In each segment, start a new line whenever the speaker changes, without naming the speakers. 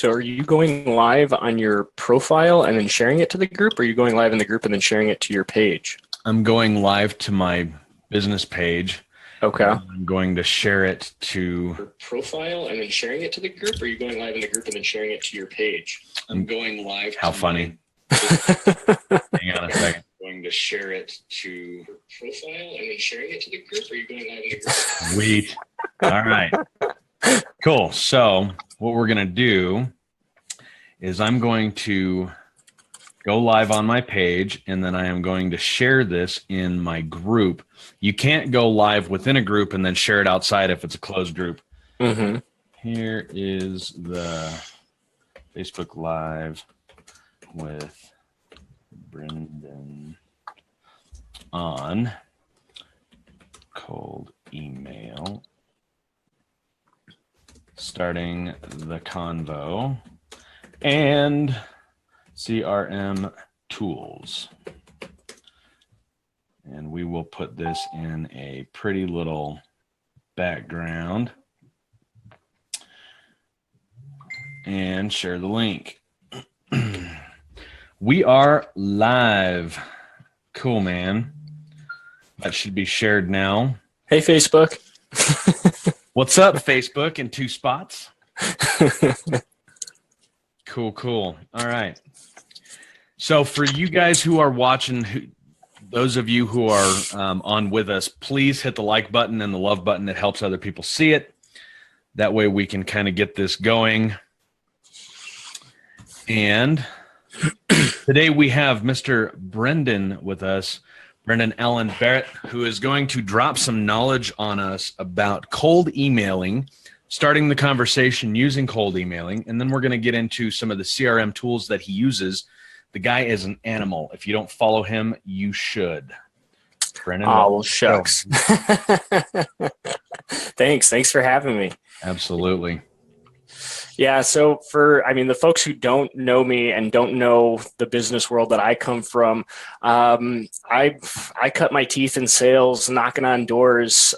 So are you going live on your profile and then sharing it to the group, or are you going live in the group and then sharing it to your page?
I'm going live to my business page.
Okay.
I'm going to share it to
Your profile and then sharing it to the group, or are you going live in the group and then sharing it to your page?
I'm
going live.
How funny. Hang on a second.
Going to share it to your profile and then sharing it to the group, or are you going live in the group?
Sweet. All right. Cool. So what we're going to do is I'm going to go live on my page, and then I am going to share this in my group. You can't go live within a group and then share it outside if it's a closed group.
Mm-hmm.
Here is the Facebook Live with Brendan on cold email. Starting the convo and CRM tools. And we will put this in a pretty little background and share the link. We are live. Cool, man. That should be shared now.
Hey, Facebook.
What's up, Facebook in 2 spots? Cool. All right. So for you guys who are watching, those of you who are on with us, please hit the like button and the love button. It helps other people see it. That way we can kind of get this going. And today we have Mr. Brendan with us. Brendan Allen Barrett, who is going to drop some knowledge on us about cold emailing, starting the conversation using cold emailing, and then we're going to get into some of the CRM tools that he uses. The guy is an animal. If you don't follow him, you should. Brendan.
Oh, well, shucks. Thanks for having me.
Absolutely.
Yeah, so the folks who don't know me and don't know the business world that I come from, I cut my teeth in sales, knocking on doors,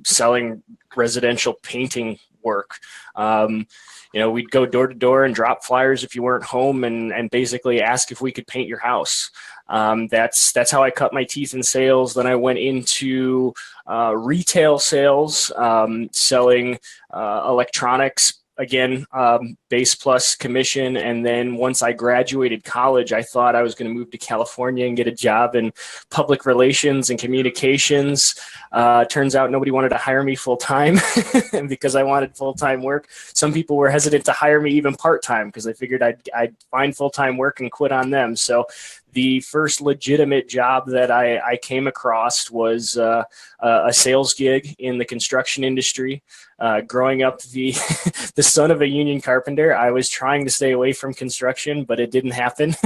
selling residential painting work. We'd go door to door and drop flyers if you weren't home and basically ask if we could paint your house. That's how I cut my teeth in sales. Then I went into retail sales, selling electronics. Again, base plus commission. And then once I graduated college, I thought I was going to move to California and get a job in public relations and communications. Turns out nobody wanted to hire me full time because I wanted full time work. Some people were hesitant to hire me even part time because they figured I'd find full time work and quit on them. So the first legitimate job that I came across was a sales gig in the construction industry. Growing up the son of a union carpenter, I was trying to stay away from construction, but it didn't happen.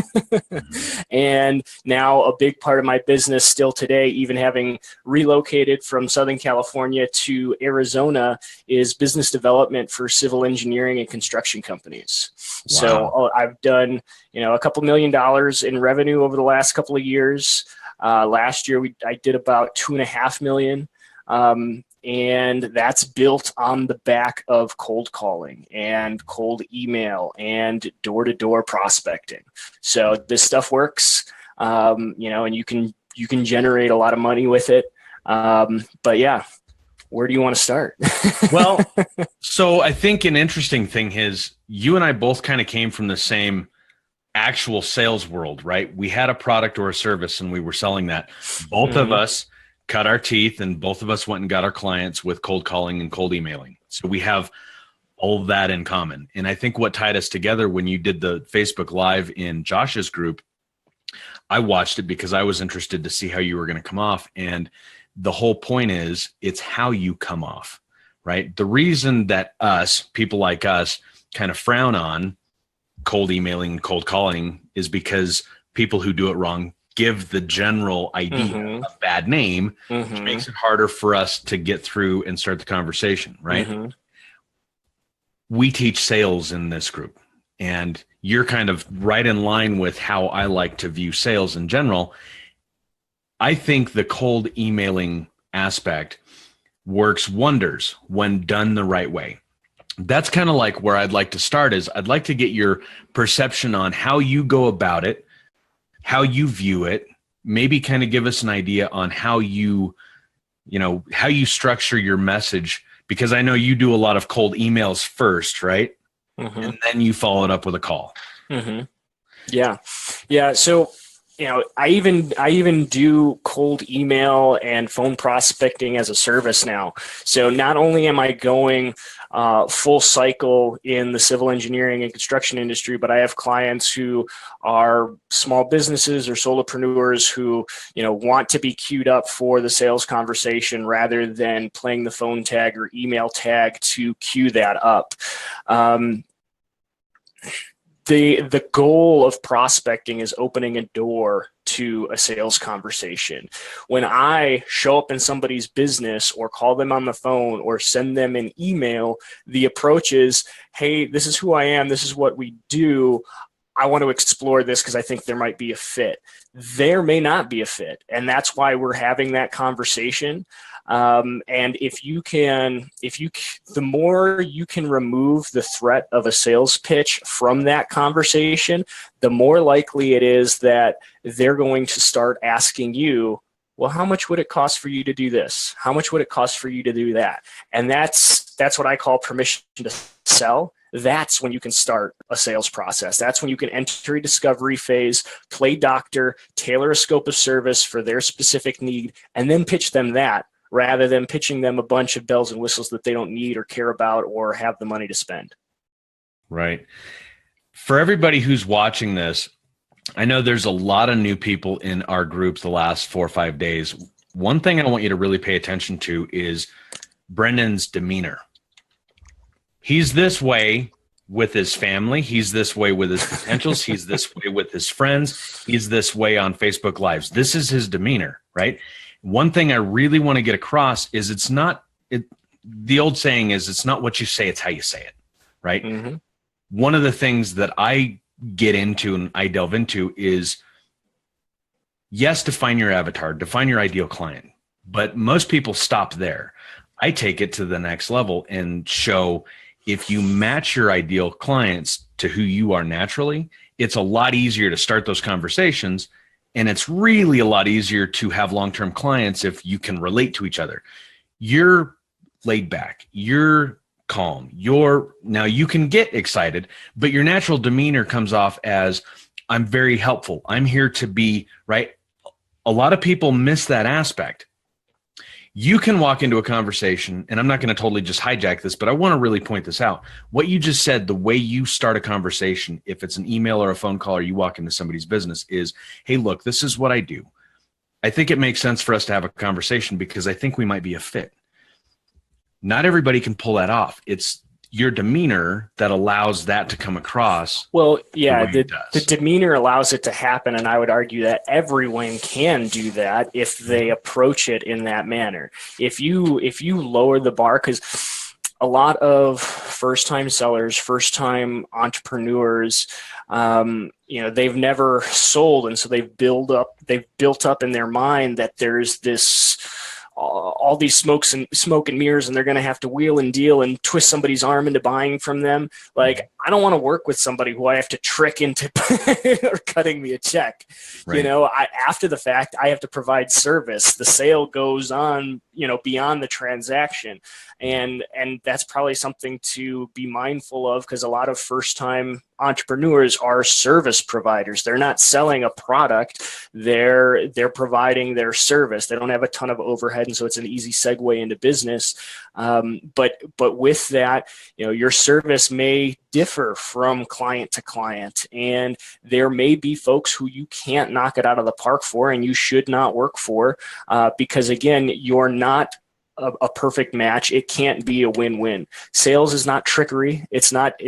And now a big part of my business still today, even having relocated from Southern California to Arizona, is business development for civil engineering and construction companies. Wow. So I've done, a couple $1 million in revenue over the last couple of years. Last year, I did about $2.5 million. And that's built on the back of cold calling and cold email and door-to-door prospecting. So this stuff works, and you can generate a lot of money with it. But yeah, where do you want to start?
Well, so I think an interesting thing is you and I both kind of came from the same actual sales world, right? We had a product or a service and we were selling that. Both of us cut our teeth, and both of us went and got our clients with cold calling and cold emailing. So we have all of that in common. And I think what tied us together when you did the Facebook Live in Josh's group, I watched it because I was interested to see how you were going to come off. And the whole point is it's how you come off, right? The reason that people like us kind of frown on cold emailing and cold calling is because people who do it wrong give the general idea a bad name, which makes it harder for us to get through and start the conversation, right? We teach sales in this group, and you're kind of right in line with how I like to view sales in general. I think the cold emailing aspect works wonders when done the right way. that's kind of like where I'd like to start. Is I'd like to get your perception on how you go about it, how you view it, maybe kind of give us an idea on how you structure your message, because I know you do a lot of cold emails first, right?
Mm-hmm.
And then you follow it up with a call.
Mm-hmm. Yeah. Yeah. So, I even do cold email and phone prospecting as a service now. So not only am I going full cycle in the civil engineering and construction industry, but I have clients who are small businesses or solopreneurs who, want to be queued up for the sales conversation rather than playing the phone tag or email tag to queue that up. The goal of prospecting is opening a door to a sales conversation. When I show up in somebody's business or call them on the phone or send them an email, the approach is, hey, this is who I am. This is what we do. I want to explore this because I think there might be a fit. There may not be a fit. And that's why we're having that conversation. And the more you can remove the threat of a sales pitch from that conversation, the more likely it is that they're going to start asking you, well, how much would it cost for you to do this? How much would it cost for you to do that? And that's what I call permission to sell. That's when you can start a sales process. That's when you can enter a discovery phase, play doctor, tailor a scope of service for their specific need, and then pitch them that, rather than pitching them a bunch of bells and whistles that they don't need or care about or have the money to spend.
Right. For everybody who's watching this, I know there's a lot of new people in our group the last 4 or 5 days. One thing I want you to really pay attention to is Brendan's demeanor. He's this way with his family. He's this way with his potentials. He's this way with his friends. He's this way on Facebook Lives. This is his demeanor, right? One thing I really want to get across is the old saying is, it's not what you say, it's how you say it, right? Mm-hmm. One of the things that I get into and I delve into is, yes, define your avatar, define your ideal client, but most people stop there. I take it to the next level and show, if you match your ideal clients to who you are naturally, it's a lot easier to start those conversations. And it's really a lot easier to have long-term clients if you can relate to each other. You're laid back, you're calm, now you can get excited, but your natural demeanor comes off as, I'm very helpful. I'm here to be, right? A lot of people miss that aspect. You can walk into a conversation, and I'm not going to totally just hijack this, but I want to really point this out. What you just said, the way you start a conversation, if it's an email or a phone call or you walk into somebody's business, is, hey, look, this is what I do. I think it makes sense for us to have a conversation because I think we might be a fit. Not everybody can pull that off. It's your demeanor that allows that to come across.
Well, yeah, the demeanor allows it to happen, and I would argue that everyone can do that if they approach it in that manner. If you lower the bar, because a lot of first-time sellers, first-time entrepreneurs, they've never sold, and so they've built up in their mind that there's this all these smoke and mirrors, and they're going to have to wheel and deal and twist somebody's arm into buying from them. Like, I don't want to work with somebody who I have to trick into or cutting me a check. Right. After the fact, I have to provide service. The sale goes on, beyond the transaction. And that's probably something to be mindful of, because a lot of first-time entrepreneurs are service providers. They're not selling a product. They're providing their service. They don't have a ton of overhead, and so it's an easy segue into business. But with that, your service may differ from client to client, and there may be folks who you can't knock it out of the park for, and you should not work for, because again, you're not a perfect match. It can't be a win-win. Sales is not trickery. It's not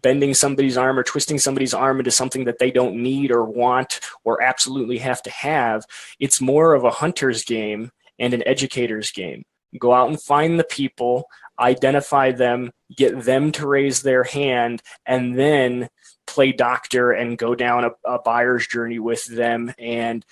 bending somebody's arm or twisting somebody's arm into something that they don't need or want or absolutely have to have. It's more of a hunter's game and an educator's game. Go out and find the people, identify them, get them to raise their hand, and then play doctor and go down a buyer's journey with them and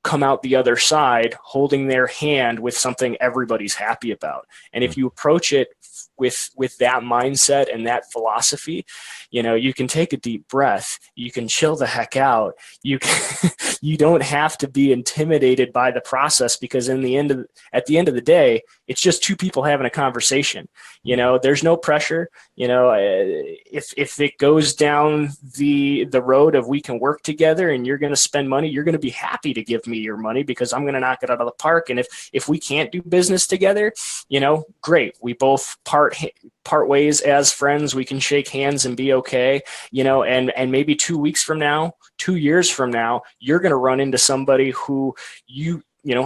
come out the other side holding their hand with something everybody's happy about. And if you approach it with that mindset and that philosophy, you can take a deep breath, you can chill the heck out. You don't have to be intimidated by the process, because at the end of the day, it's just two people having a conversation. There's no pressure. If it goes down the road of we can work together and you're going to spend money, you're going to be happy to give me your money because I'm going to knock it out of the park. And if we can't do business together, great. We both part ways as friends. We can shake hands and be okay. And maybe 2 weeks from now, 2 years from now, you're going to run into somebody who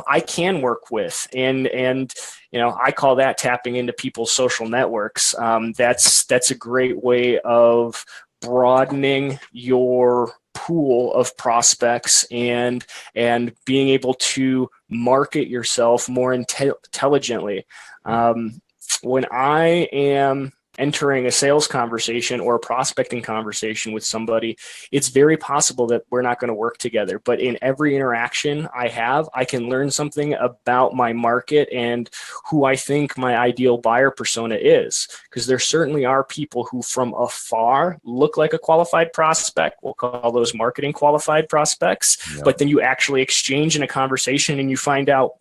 I can work with. And I call that tapping into people's social networks. That's a great way of broadening your pool of prospects and being able to market yourself more intelligently. When I am entering a sales conversation or a prospecting conversation with somebody, it's very possible that we're not going to work together. But in every interaction I have, I can learn something about my market and who I think my ideal buyer persona is. Because there certainly are people who from afar look like a qualified prospect. We'll call those marketing qualified prospects. Yep. But then you actually exchange in a conversation and you find out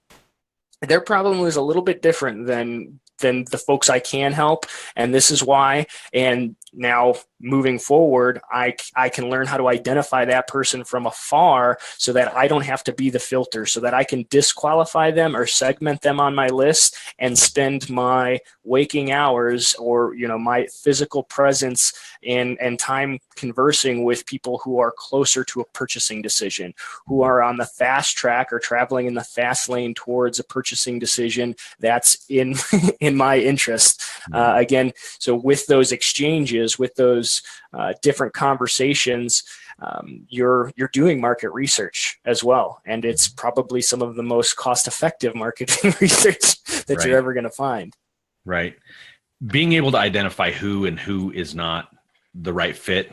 their problem is a little bit different than the folks I can help. And this is why. And now moving forward, I can learn how to identify that person from afar so that I don't have to be the filter, so that I can disqualify them or segment them on my list and spend my waking hours or, my physical presence and time conversing with people who are closer to a purchasing decision, who are on the fast track or traveling in the fast lane towards a purchasing decision that's in my interest. Again, so with those exchanges, with those different conversations, you're doing market research as well. And it's probably some of the most cost-effective marketing research that you're ever going to find.
Right. Being able to identify who and who is not the right fit,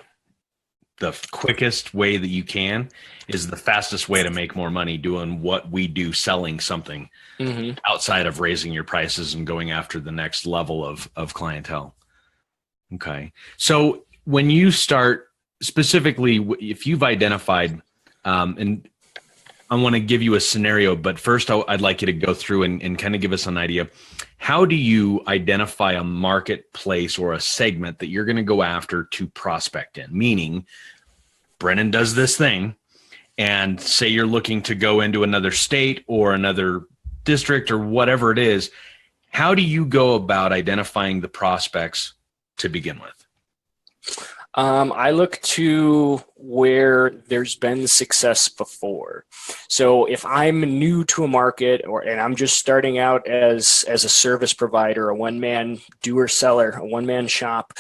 the quickest way that you can is the fastest way to make more money doing what we do, selling something outside of raising your prices and going after the next level of clientele. Okay. So when you start specifically, if you've identified, and I want to give you a scenario, but first I'd like you to go through and kind of give us an idea. How do you identify a marketplace or a segment that you're going to go after to prospect in? Meaning, Brennan does this thing, and say you're looking to go into another state or another district or whatever it is. How do you go about identifying the prospects to begin with?
I look to where there's been success before. So if I'm new to a market and I'm just starting out as a service provider, a one-man doer seller, a one-man shop,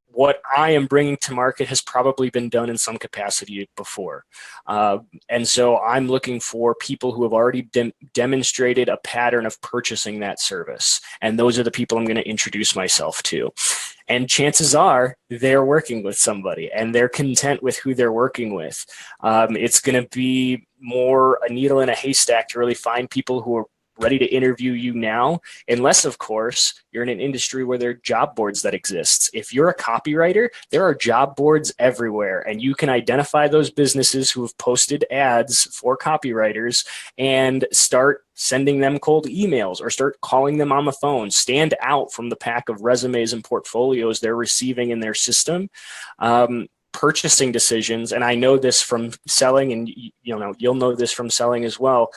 what I am bringing to market has probably been done in some capacity before. And so I'm looking for people who have already demonstrated a pattern of purchasing that service. And those are the people I'm going to introduce myself to. And chances are they're working with somebody and they're content with who they're working with. It's going to be more a needle in a haystack to really find people who are ready to interview you now, unless, of course, you're in an industry where there are job boards that exist. If you're a copywriter, there are job boards everywhere, and you can identify those businesses who have posted ads for copywriters and start sending them cold emails or start calling them on the phone. Stand out from the pack of resumes and portfolios they're receiving in their system. Purchasing decisions, and I know this from selling, and you'll know this from selling as well.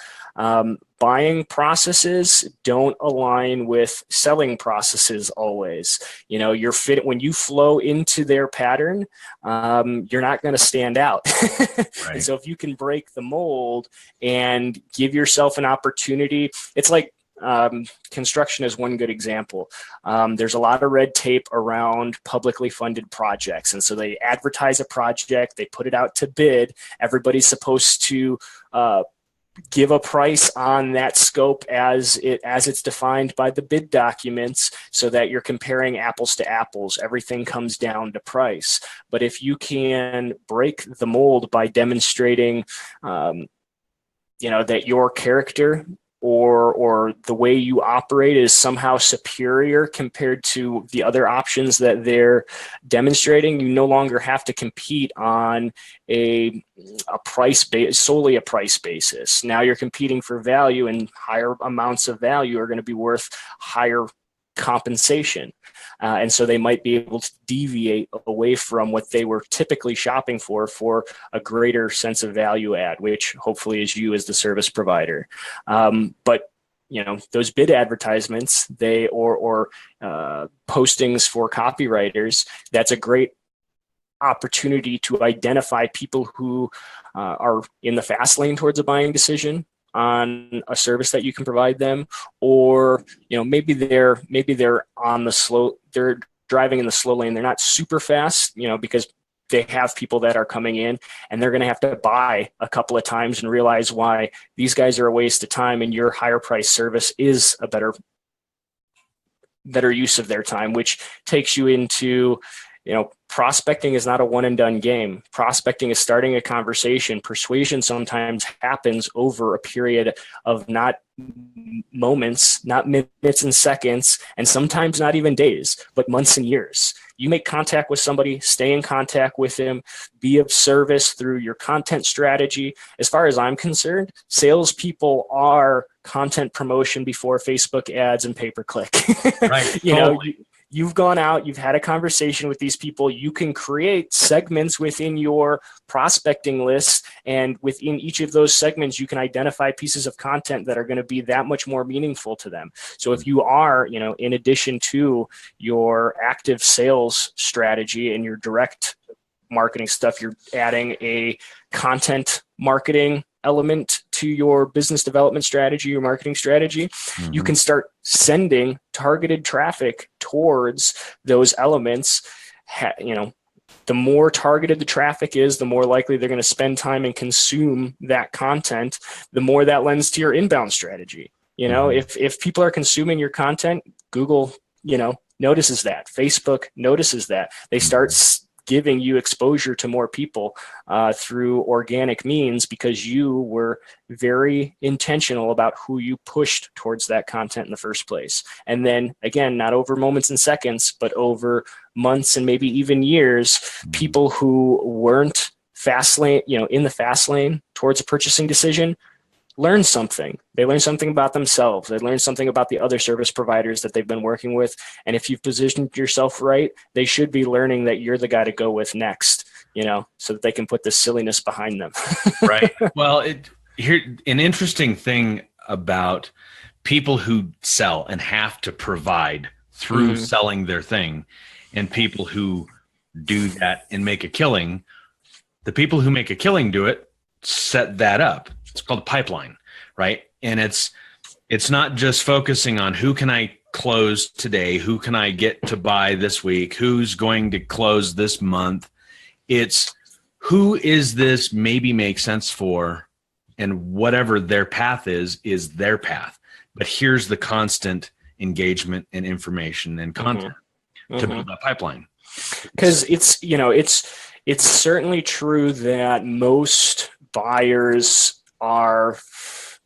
Buying processes don't align with selling processes always. You're fit when you flow into their pattern. You're not going to stand out. Right. And so if you can break the mold and give yourself an opportunity, it's like construction is one good example. There's a lot of red tape around publicly funded projects. And so they advertise a project, they put it out to bid. Everybody's supposed to give a price on that scope as it's defined by the bid documents so that you're comparing apples to apples. Everything comes down to price. But if you can break the mold by demonstrating that your character or the way you operate is somehow superior compared to the other options that they're demonstrating, you no longer have to compete on a solely a price basis. Now you're competing for value, and higher amounts of value are going to be worth higher compensation. And so they might be able to deviate away from what they were typically shopping for a greater sense of value add, which hopefully is you as the service provider. But those bid advertisements, or postings for copywriters, that's a great opportunity to identify people who are in the fast lane towards a buying decision on a service that you can provide them, or maybe they're they're driving in the slow lane. They're not super fast, because they have people that are coming in, and they're going to have to buy a couple of times and realize why these guys are a waste of time, and your higher price service is a better use of their time, which takes you into prospecting is not a one and done game. Prospecting is starting a conversation. Persuasion sometimes happens over a period of not moments, not minutes and seconds, and sometimes not even days, but months and years. You make contact with somebody, stay in contact with them, be of service through your content strategy. As far as I'm concerned, salespeople are content promotion before Facebook ads and pay-per-click.
Right. Totally.
You've gone out, you've had a conversation with these people. You can create segments within your prospecting list, and within each of those segments, you can identify pieces of content that are going to be that much more meaningful to them. So if you are, in addition to your active sales strategy and your direct marketing stuff, you're adding a content marketing element to your business development strategy, your marketing strategy, you can start sending targeted traffic towards those elements. The more targeted the traffic is, the more likely they're going to spend time and consume that content, the more that lends to your inbound strategy. If people are consuming your content, Google, notices that. Facebook notices that. They start giving you exposure to more people through organic means, because you were very intentional about who you pushed towards that content in the first place. And then again, not over moments and seconds, but over months and maybe even years, people who weren't in the fast lane towards a purchasing decision learn something. They learn something about themselves. They learn something about the other service providers that they've been working with. And if you've positioned yourself right, they should be learning that you're the guy to go with next, so that they can put this silliness behind them.
Right. Well, an interesting thing about people who sell and have to provide through selling their thing, and people who do that and make a killing, the people who make a killing do it, set that up. It's called a pipeline, right? And it's not just focusing on who can I close today, who can I get to buy this week, who's going to close this month. It's who is this maybe make sense for, and whatever their path is their path. But here's the constant engagement and information and content to build that pipeline.
Because it's certainly true that most buyers are,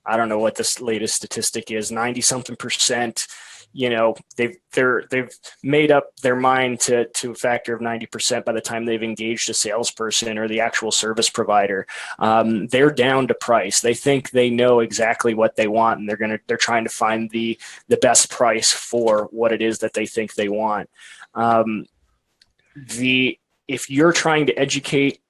I don't know what this latest statistic is, 90 something percent, they've made up their mind to a factor of 90% by the time they've engaged a salesperson or the actual service provider. They're down to price. They think they know exactly what they want, and they're trying to find the best price for what it is that they think they want. If you're trying to educate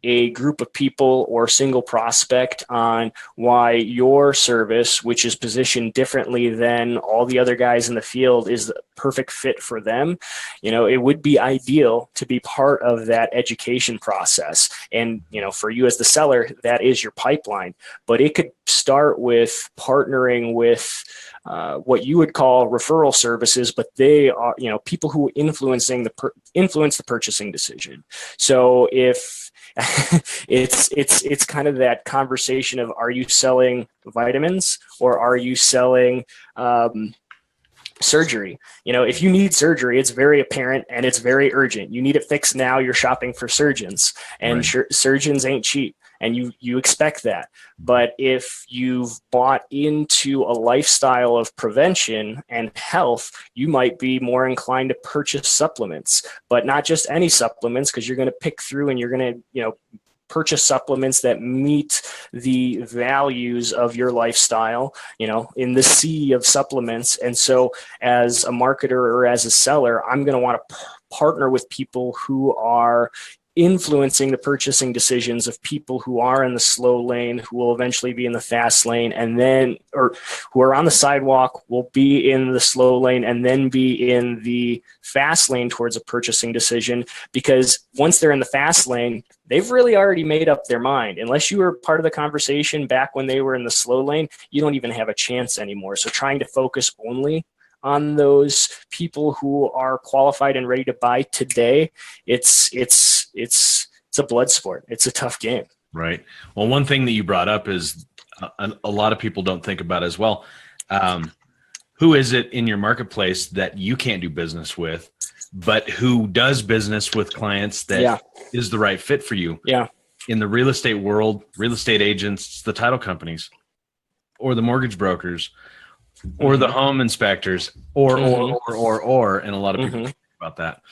a group of people or single prospect on why your service, which is positioned differently than all the other guys in the field, is the perfect fit for them, it would be ideal to be part of that education process. And, for you as the seller, that is your pipeline. But it could start with partnering with what you would call referral services, but they are, people who influence the purchasing decision. So if it's kind of that conversation of, are you selling vitamins or are you selling surgery? If you need surgery, it's very apparent and it's very urgent. You need it fixed now. You're shopping for surgeons, and surgeons ain't cheap. and you expect that. But if you've bought into a lifestyle of prevention and health, you might be more inclined to purchase supplements, but not just any supplements, because you're going to pick through and you're going to, purchase supplements that meet the values of your lifestyle, in the sea of supplements. And so as a marketer or as a seller, I'm going to want to partner with people who are influencing the purchasing decisions of people who are in the slow lane, who will eventually be in the fast lane, or who are on the sidewalk will be in the slow lane and then be in the fast lane towards a purchasing decision. Because once they're in the fast lane, they've really already made up their mind. Unless you were part of the conversation back when they were in the slow lane, you don't even have a chance anymore. So trying to focus only on those people who are qualified and ready to buy today, it's a blood sport. It's a tough game.
Right. Well, one thing that you brought up is a lot of people don't think about as well. Who is it in your marketplace that you can't do business with, but who does business with clients that is the right fit for you?
Yeah.
In the real estate world, real estate agents, the title companies, or the mortgage brokers, or the home inspectors, or, and a lot of people think about that.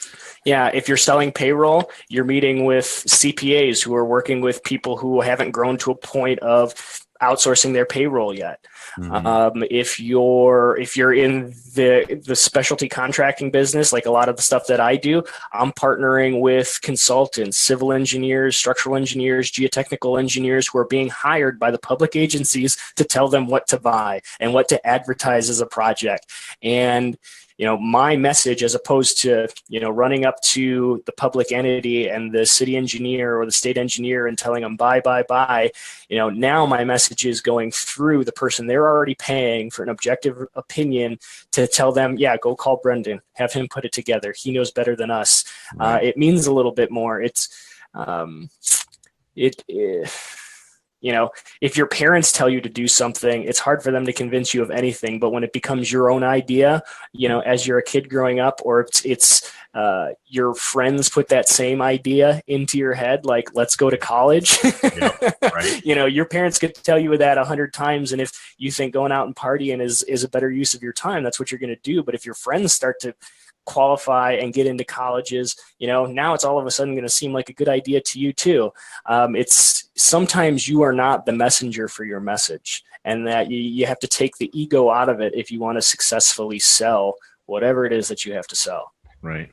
Yeah, if you're selling payroll, you're meeting with CPAs who are working with people who haven't grown to a point of outsourcing their payroll yet. If you're in the specialty contracting business, like a lot of the stuff that I do, I'm partnering with consultants, civil engineers, structural engineers, geotechnical engineers who are being hired by the public agencies to tell them what to buy and what to advertise as a project. And my message, as opposed to, running up to the public entity and the city engineer or the state engineer and telling them buy, now my message is going through the person they're already paying for an objective opinion to tell them, go call Brendan, have him put it together. He knows better than us. Right. It means a little bit more. If your parents tell you to do something, it's hard for them to convince you of anything. But when it becomes your own idea, as you're a kid growing up, or it's your friends put that same idea into your head, like, let's go to college. Right. Your parents could tell you that 100 times. And if you think going out and partying is a better use of your time, that's what you're going to do. But if your friends start to qualify and get into colleges, now it's all of a sudden going to seem like a good idea to you too. It's sometimes you are not the messenger for your message, and that you have to take the ego out of it if you want to successfully sell whatever it is that you have to sell.
Right.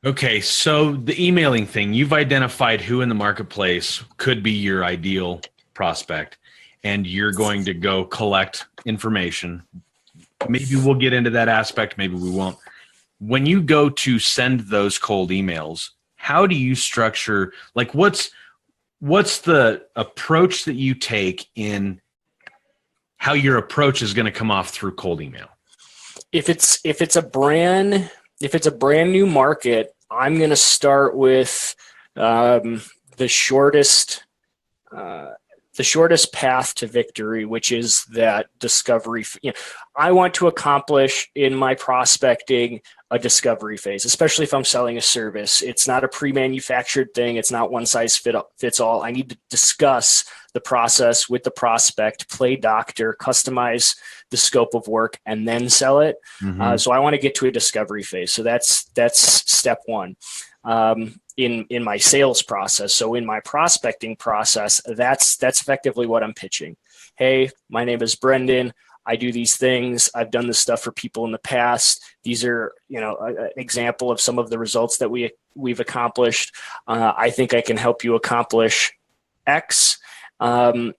Okay. So the emailing thing, you've identified who in the marketplace could be your ideal prospect, and you're going to go collect information. Maybe we'll get into that aspect. Maybe we won't. When you go to send those cold emails, how do you structure, like, what's the approach that you take in how your approach is going to come off through cold email?
If it's a brand new market, I'm going to start with the shortest path to victory, which is that discovery. I want to accomplish in my prospecting a discovery phase, especially if I'm selling a service. It's not a pre-manufactured thing. It's not one size fits all. I need to discuss the process with the prospect, play doctor, customize the scope of work, and then sell it. So I want to get to a discovery phase. So that's step one. In my sales process. So in my prospecting process, that's effectively what I'm pitching. Hey, my name is Brendan. I do these things. I've done this stuff for people in the past. These are, an example of some of the results that we've accomplished. I think I can help you accomplish X. And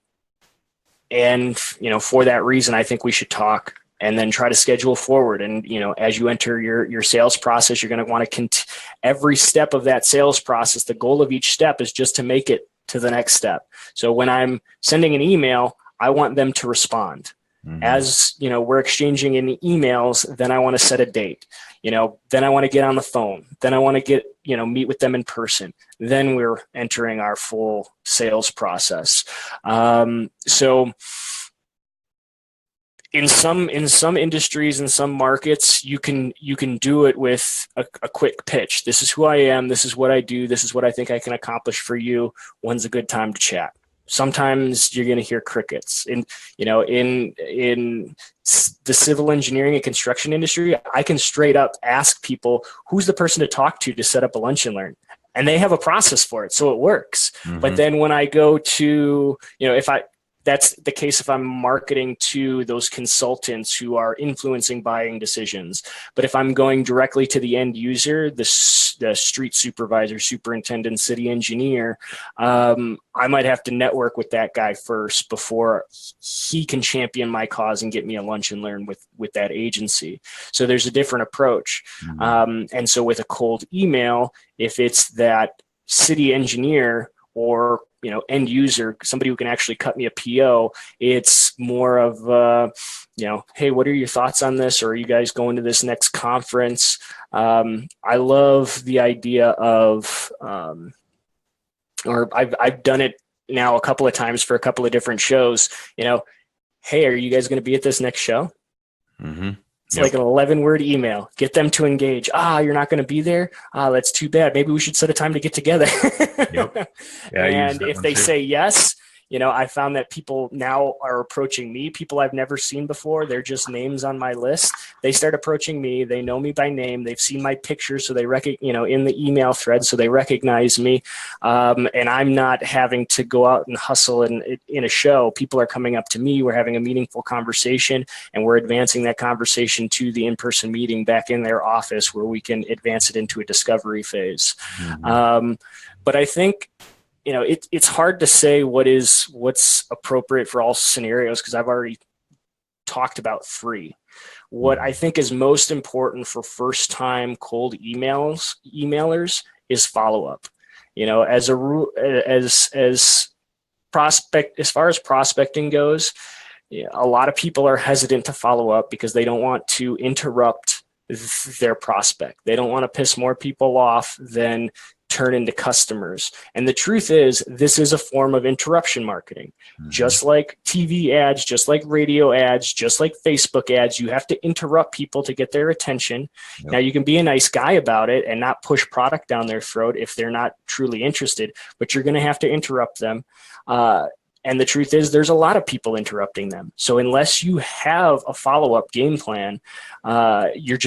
for that reason, I think we should talk. And then try to schedule forward. And, as you enter your sales process, you're going to want to every step of that sales process. The goal of each step is just to make it to the next step. So when I'm sending an email, I want them to respond. As we're exchanging in emails, then I want to set a date. Then I want to get on the phone. Then I want to meet with them in person. Then we're entering our full sales process. So in some industries, in some markets, you can do it with a quick pitch. This is who I am. This is what I do. This is what I think I can accomplish for you. When's a good time to chat? Sometimes you're going to hear crickets. In the civil engineering and construction industry, I can straight up ask people, who's the person to talk to set up a lunch and learn? And they have a process for it, so it works. Mm-hmm. But then when I go to, that's the case if I'm marketing to those consultants who are influencing buying decisions. But if I'm going directly to the end user, the street supervisor, superintendent, city engineer, I might have to network with that guy first before he can champion my cause and get me a lunch and learn with that agency. So there's a different approach. Mm-hmm. And so with a cold email, if it's that city engineer or end user, somebody who can actually cut me a PO, it's more of, hey, what are your thoughts on this? Or are you guys going to this next conference? I love the idea of, or I've done it now a couple of times for a couple of different shows, hey, are you guys going to be at this next show? Mm-hmm. It's like an 11-word email. Get them to engage. You're not going to be there? That's too bad. Maybe we should set a time to get together. Yep. Yeah, and if they say yes, I found that people now are approaching me, people I've never seen before. They're just names on my list. They start approaching me. They know me by name. They've seen my picture, so they in the email thread, so they recognize me. And I'm not having to go out and hustle in a show. People are coming up to me. We're having a meaningful conversation, and we're advancing that conversation to the in-person meeting back in their office where we can advance it into a discovery phase. Mm-hmm. But I think, it's hard to say what's appropriate for all scenarios because I've already talked about 3. What I think is most important for first-time cold emailers is follow-up. As far as prospecting goes, a lot of people are hesitant to follow up because they don't want to interrupt their prospect. They don't want to piss more people off than turn into customers. And the truth is, this is a form of interruption marketing. Mm-hmm. Just like TV ads, just like radio ads, just like Facebook ads, you have to interrupt people to get their attention. Yep. Now, you can be a nice guy about it and not push product down their throat if they're not truly interested, but you're going to have to interrupt them. And the truth is, there's a lot of people interrupting them. So unless you have a follow-up game plan, you're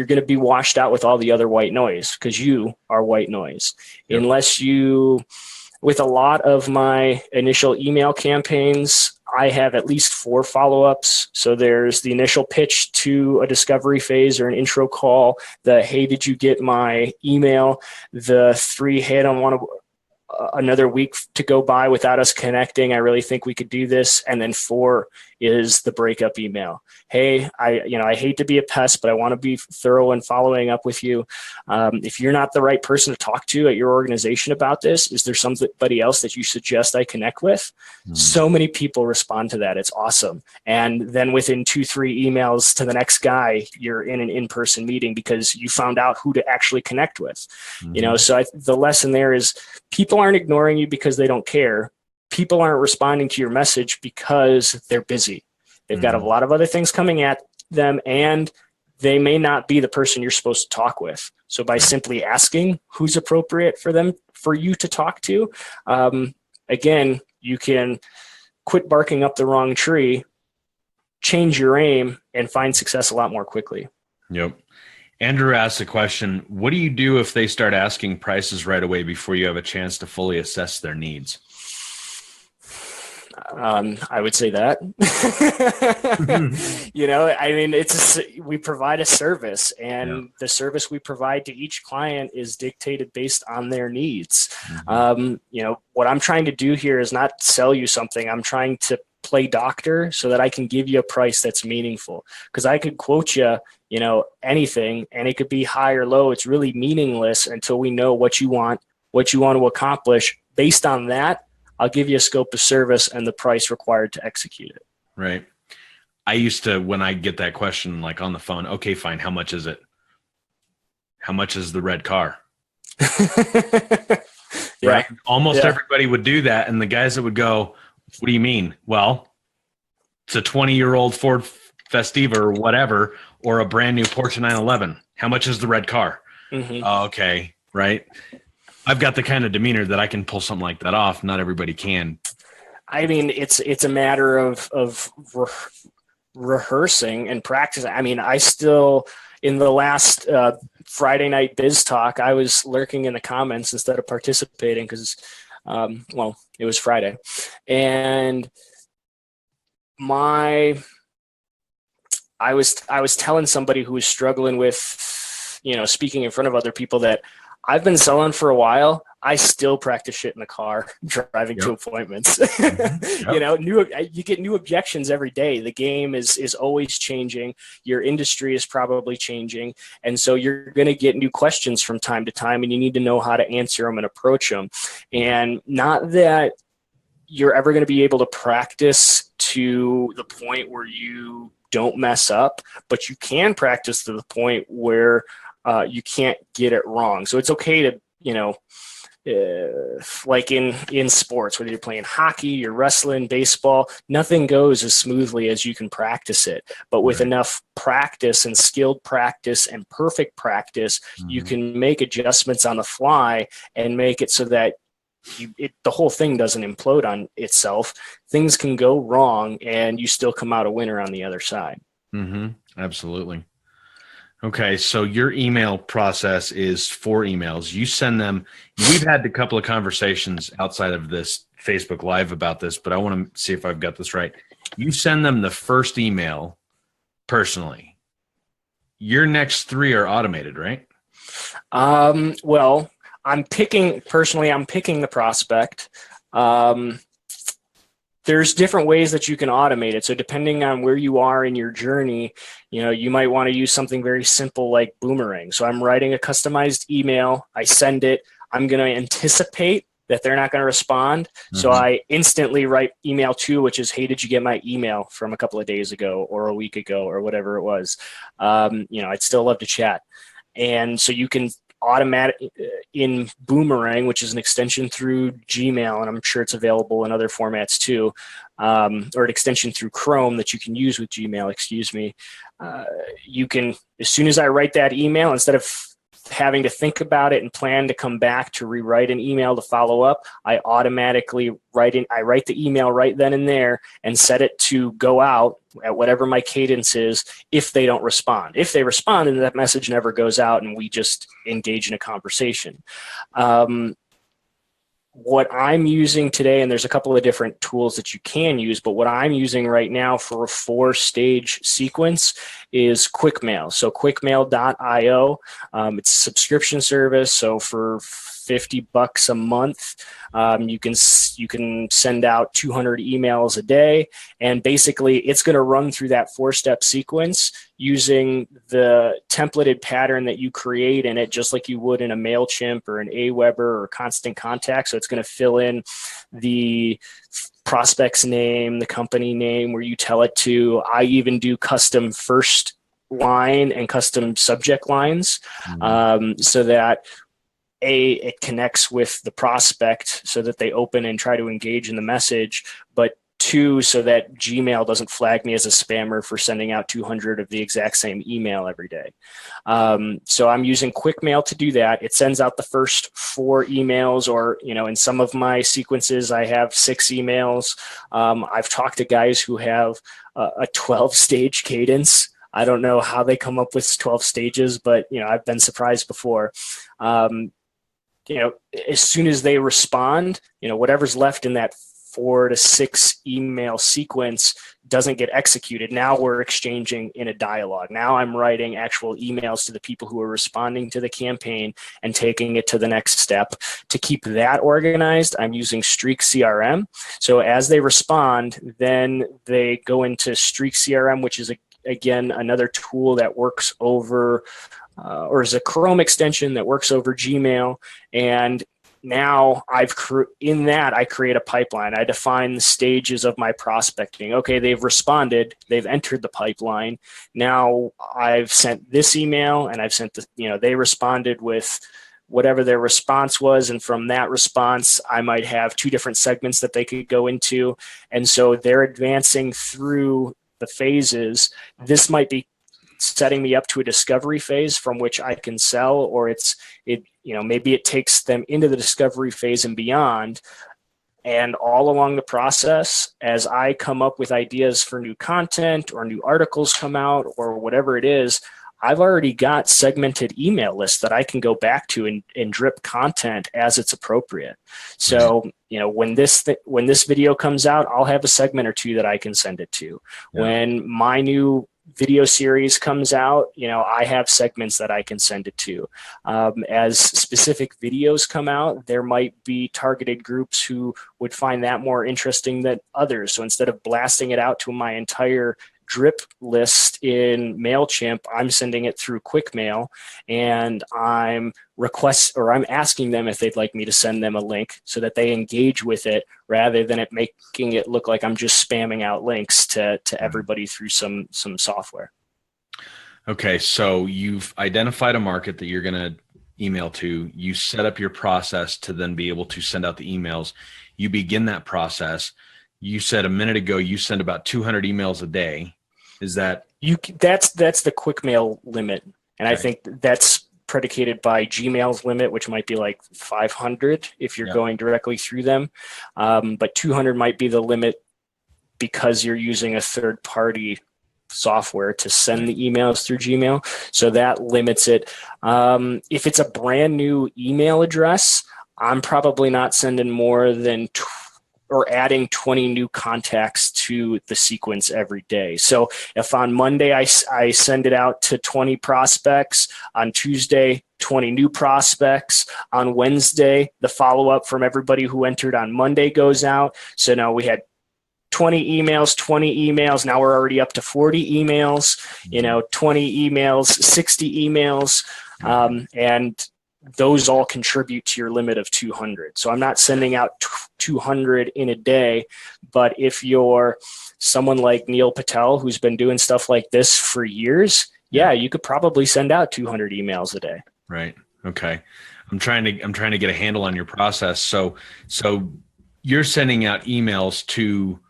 going to be washed out with all the other white noise because you are white noise. Yep. With a lot of my initial email campaigns, I have at least 4 follow-ups. So there's the initial pitch to a discovery phase or an intro call, the, hey, did you get my email? The 3, hey, I don't want to another week to go by without us connecting. I really think we could do this. And then 4 is the breakup email. Hey, I hate to be a pest, but I want to be thorough in following up with you. If you're not the right person to talk to at your organization about this, is there somebody else that you suggest I connect with? Mm. So many people respond to that. It's awesome. And then within 2-3 emails to the next guy, you're in an in-person meeting because you found out who to actually connect with. Mm-hmm. So the lesson there is people aren't ignoring you because they don't care. People aren't responding to your message because they're busy. They've got a lot of other things coming at them, and they may not be the person you're supposed to talk with. So by simply asking who's appropriate for you to talk to, again, you can quit barking up the wrong tree, change your aim, and find success a lot more quickly.
Yep. Andrew asked a question, what do you do if they start asking prices right away before you have a chance to fully assess their needs?
I would say that, we provide a service, and the service we provide to each client is dictated based on their needs. Mm-hmm. What I'm trying to do here is not sell you something. I'm trying to play doctor so that I can give you a price that's meaningful, because I could quote you, anything, and it could be high or low. It's really meaningless until we know what you want to accomplish. Based on that, I'll give you a scope of service and the price required to execute it. Right.
I used to, when I get that question, like on the phone, okay, fine. How much is it? How much is the red car? Right. Almost everybody would do that. And the guys that would go, what do you mean? Well, It's a 20-year-old Ford Festiva or whatever, or a brand new Porsche 911. How much is the red car?
Mm-hmm.
Oh, okay, right. I've got the kind of demeanor that I can pull something like that off. Not everybody can.
I mean, it's a matter of rehearsing and practice. I mean, I still, in the last Friday night biz talk, I was lurking in the comments instead of participating because, it was Friday, and I was telling somebody who was struggling with, speaking in front of other people that I've been selling for a while. I still practice shit in the car, driving to appointments.
Yep.
You get new objections every day. The game is always changing. Your industry is probably changing. And so you're going to get new questions from time to time, and you need to know how to answer them and approach them. And not that you're ever going to be able to practice to the point where you don't mess up, but you can practice to the point where you can't get it wrong. So it's okay to, like in sports, whether you're playing hockey, you're wrestling, baseball, nothing goes as smoothly as you can practice it. But with enough practice and skilled practice and perfect practice, you can make adjustments on the fly and make it so that the whole thing doesn't implode on itself. Things can go wrong and you still come out a winner on the other side.
Mm-hmm. Absolutely. Okay, so your email process is 4 emails. You send them. We've had a couple of conversations outside of this Facebook Live about this, but I want to see if I've got this right. You send them the first email personally. Your next 3 are automated, right?
Well, I'm picking the prospect. There's different ways that you can automate it. So depending on where you are in your journey, you might want to use something very simple like Boomerang. So I'm writing a customized email. I send it. I'm going to anticipate that they're not going to respond. Mm-hmm. So I instantly write email 2, which is, hey, did you get my email from a couple of days ago or a week ago or whatever it was? I'd still love to chat. And so you can automatic in Boomerang, which is an extension through Gmail, and I'm sure it's available in other formats too, or an extension through Chrome that you can use with Gmail, excuse me. You can, as soon as I write that email, instead of having to think about it and plan to come back to rewrite an email to follow up, I automatically write the email right then and there and set it to go out at whatever my cadence is if they don't respond. If they respond, then that message never goes out and we just engage in a conversation. What I'm using today, and there's a couple of different tools that you can use, but what I'm using right now for a 4-stage sequence is QuickMail. So quickmail.io, it's a subscription service. So for $50 a month, you can send out 200 emails a day, and basically it's going to run through that 4-step sequence using the templated pattern that you create in it, just like you would in a MailChimp or an Aweber or Constant Contact. So it's going to fill in the prospect's name, the company name, where you tell it to. I even do custom first line and custom subject lines, so that it connects with the prospect so that they open and try to engage in the message, but 2, so that Gmail doesn't flag me as a spammer for sending out 200 of the exact same email every day. So I'm using QuickMail to do that. It sends out the first 4 emails, or, in some of my sequences, I have 6 emails. I've talked to guys who have a 12-stage cadence. I don't know how they come up with 12 stages, but, I've been surprised before. As soon as they respond, whatever's left in that 4 to 6 email sequence doesn't get executed. Now we're exchanging in a dialogue. Now I'm writing actual emails to the people who are responding to the campaign and taking it to the next step. To keep that organized, I'm using Streak CRM. So as they respond, then they go into Streak CRM, which is again another tool that works over or is a Chrome extension that works over Gmail. And now I create a pipeline. I define the stages of my prospecting. Okay, they've responded, they've entered the pipeline. Now I've sent this email, and I've sent they responded with whatever their response was. And from that response, I might have 2 different segments that they could go into. And so they're advancing through the phases. This might be setting me up to a discovery phase from which I can sell, or maybe it takes them into the discovery phase and beyond. And all along the process, as I come up with ideas for new content or new articles come out or whatever it is, I've already got segmented email lists that I can go back to and drip content as it's appropriate. So, when this video comes out, I'll have a segment or 2 that I can send it to. Yeah. When my new video series comes out, I have segments that I can send it to. As specific videos come out, there might be targeted groups who would find that more interesting than others. So instead of blasting it out to my entire drip list in MailChimp, I'm sending it through QuickMail, and I'm asking them if they'd like me to send them a link so that they engage with it, rather than it making it look like I'm just spamming out links to everybody through some software.
Okay, so you've identified a market that you're going to email to. You set up your process to then be able to send out the emails. You begin that process. You said a minute ago you send about 200 emails a day. Is that
that's the QuickMail limit, and okay. I think that's predicated by Gmail's limit, which might be like 500 if you're going directly through them, but 200 might be the limit because you're using a third-party software to send the emails through Gmail. So that limits it. If it's a brand new email address, I'm probably not sending more than or adding 20 new contacts to the sequence every day. So if on Monday I send it out to 20 prospects, on Tuesday, 20 new prospects, on Wednesday, the follow-up from everybody who entered on Monday goes out. So now we had 20 emails. Now we're already up to 40 emails, 20 emails, 60 emails. And those all contribute to your limit of 200. So I'm not sending out 200 in a day, but if you're someone like Neil Patel, who's been doing stuff like this for years, you could probably send out 200 emails a day.
Right. Okay. I'm trying to get a handle on your process. So you're sending out emails to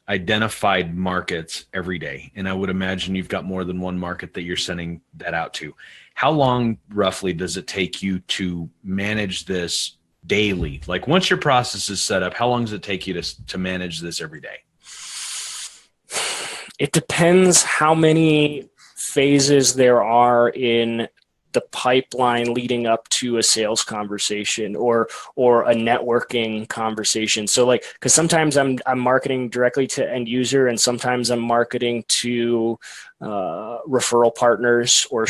identified markets every day. And I would imagine you've got more than one market that you're sending that out to. How long roughly does it take you to manage this daily? Like once your process is set up, how long does it take you to manage this every day?
It depends how many phases there are in the pipeline leading up to a sales conversation or a networking conversation. So because sometimes I'm marketing directly to end user, and sometimes I'm marketing to referral partners or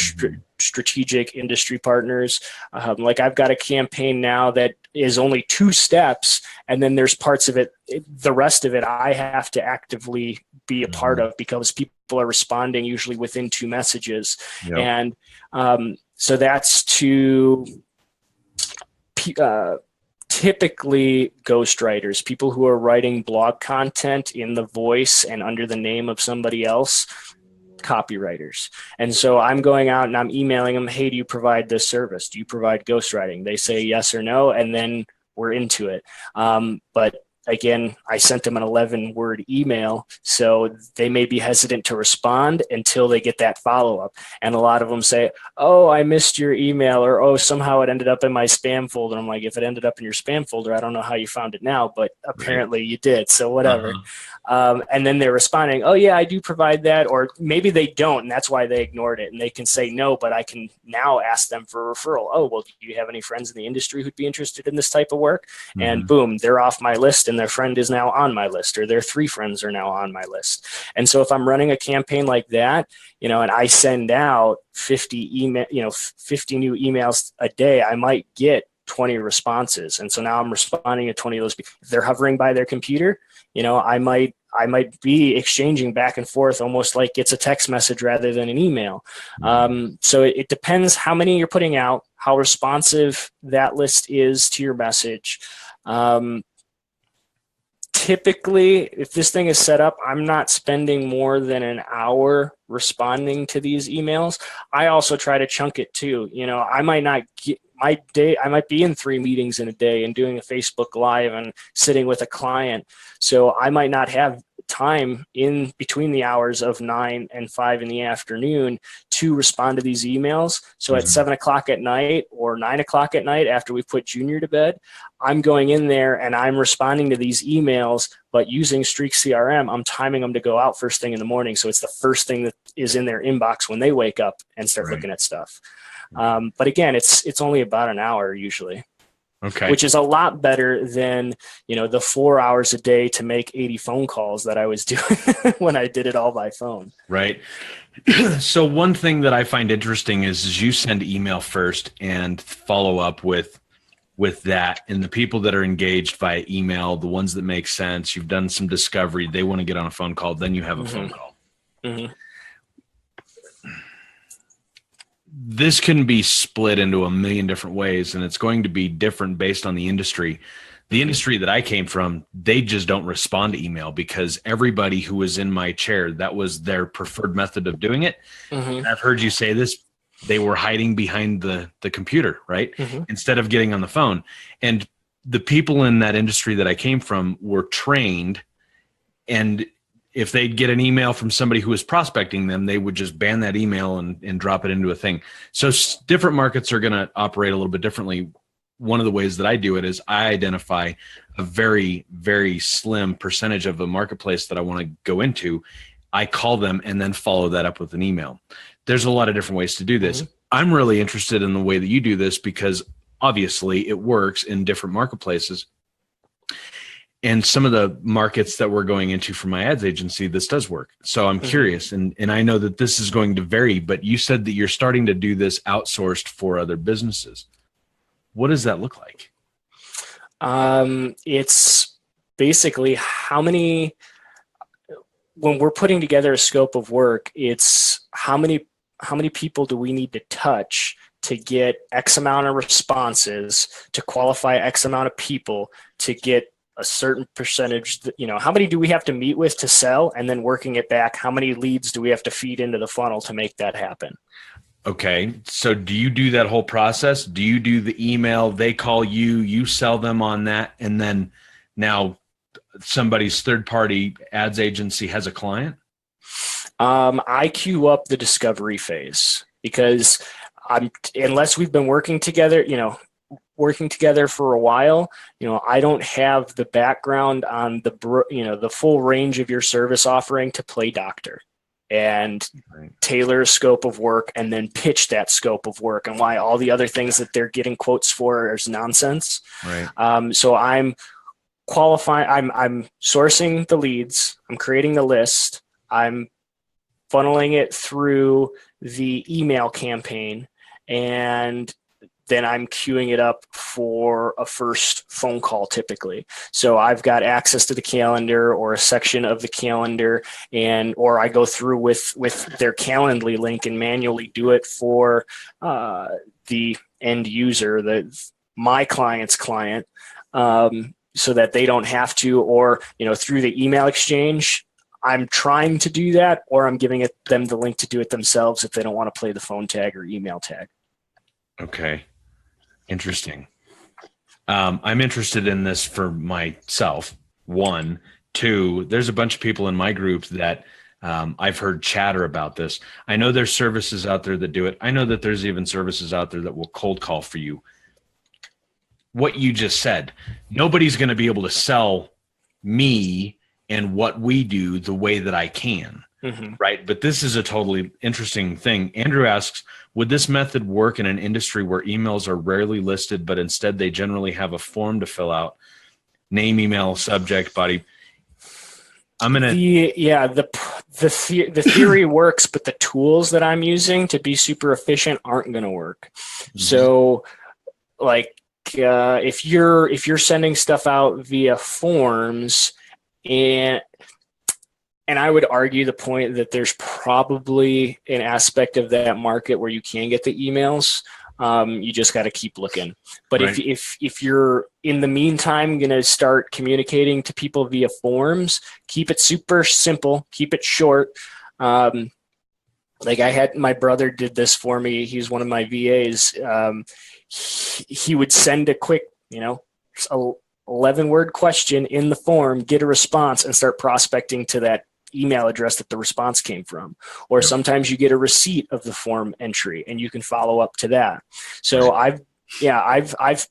strategic industry partners. I've got a campaign now that is only 2 steps, and then there's parts of it, the rest of it I have to actively be a part of because people are responding usually within 2 messages. Yep. And so that's to typically ghostwriters, people who are writing blog content in the voice and under the name of somebody else, copywriters. And so I'm going out and I'm emailing them, hey, do you provide this service? Do you provide ghostwriting? They say yes or no, and then we're into it. But again, I sent them an 11-word email, so they may be hesitant to respond until they get that follow-up. And a lot of them say, oh, I missed your email, or, oh, somehow it ended up in my spam folder. I'm like, if it ended up in your spam folder, I don't know how you found it now, but apparently you did, so whatever. And then they're responding, oh, yeah, I do provide that, or maybe they don't, and that's why they ignored it. And they can say no, but I can now ask them for a referral. Oh, well, do you have any friends in the industry who'd be interested in this type of work? And boom, they're off my list, and their friend is now on my list, or their 3 friends are now on my list. And so if I'm running a campaign like that, and I send out 50 new emails a day, I might get 20 responses. And so now I'm responding to 20 of those people. If they're hovering by their computer, I might be exchanging back and forth almost like it's a text message rather than an email. So it depends how many you're putting out, how responsive that list is to your message. typically, if this thing is set up, I'm not spending more than an hour responding to these emails. I also try to chunk it too. I might not get my day. I might be in 3 meetings in a day and doing a Facebook Live and sitting with a client. So I might not have time in between the hours of 9 and 5 in the afternoon to respond to these emails. So at 7 o'clock at night or 9 o'clock at night, after we put Junior to bed, I'm going in there and I'm responding to these emails, but using Streak CRM, I'm timing them to go out first thing in the morning. So it's the first thing that is in their inbox when they wake up and start looking at stuff. But again, it's only about an hour usually.
Okay.
Which is a lot better than, the 4 hours a day to make 80 phone calls that I was doing when I did it all by phone.
Right. So one thing that I find interesting is you send email first and follow up with that. And the people that are engaged via email, the ones that make sense, you've done some discovery, they want to get on a phone call, then you have a phone call. Mm-hmm. This can be split into a million different ways, and it's going to be different based on the industry. The industry that I came from, they just don't respond to email because everybody who was in my chair, that was their preferred method of doing it. Mm-hmm. I've heard you say this, they were hiding behind the computer, right? Mm-hmm. Instead of getting on the phone. And the people in that industry that I came from were trained, and if they'd get an email from somebody who was prospecting them, they would just ban that email and drop it into a thing. So different markets are going to operate a little bit differently. One of the ways that I do it is I identify a very, very slim percentage of the marketplace that I want to go into. I call them and then follow that up with an email. There's a lot of different ways to do this. Mm-hmm. I'm really interested in the way that you do this because obviously it works in different marketplaces. And some of the markets that we're going into for my ads agency, this does work. So I'm curious, and I know that this is going to vary, but you said that you're starting to do this outsourced for other businesses. What does that look like?
It's basically when we're putting together a scope of work, it's how many people do we need to touch to get X amount of responses, to qualify X amount of people, to get a certain percentage, how many do we have to meet with to sell, and then working it back, how many leads do we have to feed into the funnel to make that happen?
Okay. So do you do that whole process? Do you do the email, they call you, you sell them on that, and then now somebody's third-party ads agency has a client?
I queue up the discovery phase because unless we've been working together for a while, I don't have the background on the full range of your service offering to play doctor and tailor a scope of work and then pitch that scope of work and why all the other things that they're getting quotes for is nonsense. Right. So I'm qualifying, I'm sourcing the leads, I'm creating the list, I'm funneling it through the email campaign, and then I'm queuing it up for a first phone call typically. So I've got access to the calendar or a section of the calendar, or I go through with their Calendly link and manually do it for the end user, my client's client, so that they don't have to, or through the email exchange. I'm trying to do that, or I'm giving them the link to do it themselves if they don't want to play the phone tag or email tag.
Okay. Interesting. I'm interested in this for myself. 1, 2, there's a bunch of people in my group that I've heard chatter about this. I know there's services out there that do it. I know that there's even services out there that will cold call for you. What you just said, nobody's going to be able to sell me and what we do the way that I can. Mm-hmm. Right. But this is a totally interesting thing. Andrew asks, would this method work in an industry where emails are rarely listed, but instead they generally have a form to fill out? Name, email, subject, body. The theory works, but the tools that I'm using to be super efficient aren't going to work. Mm-hmm. So if you're sending stuff out via forms, and I would argue the point that there's probably an aspect of that market where you can get the emails.
You just got to keep looking. But
Right.
if you're in the meantime going to start communicating to people via forms, keep it super simple, keep it short. Like I had my brother did this for me. He's one of my VAs. He would send a quick, 11-word question in the form, get a response, and start prospecting to that email address that the response came from. Or sometimes you get a receipt of the form entry and you can follow up to that. So I've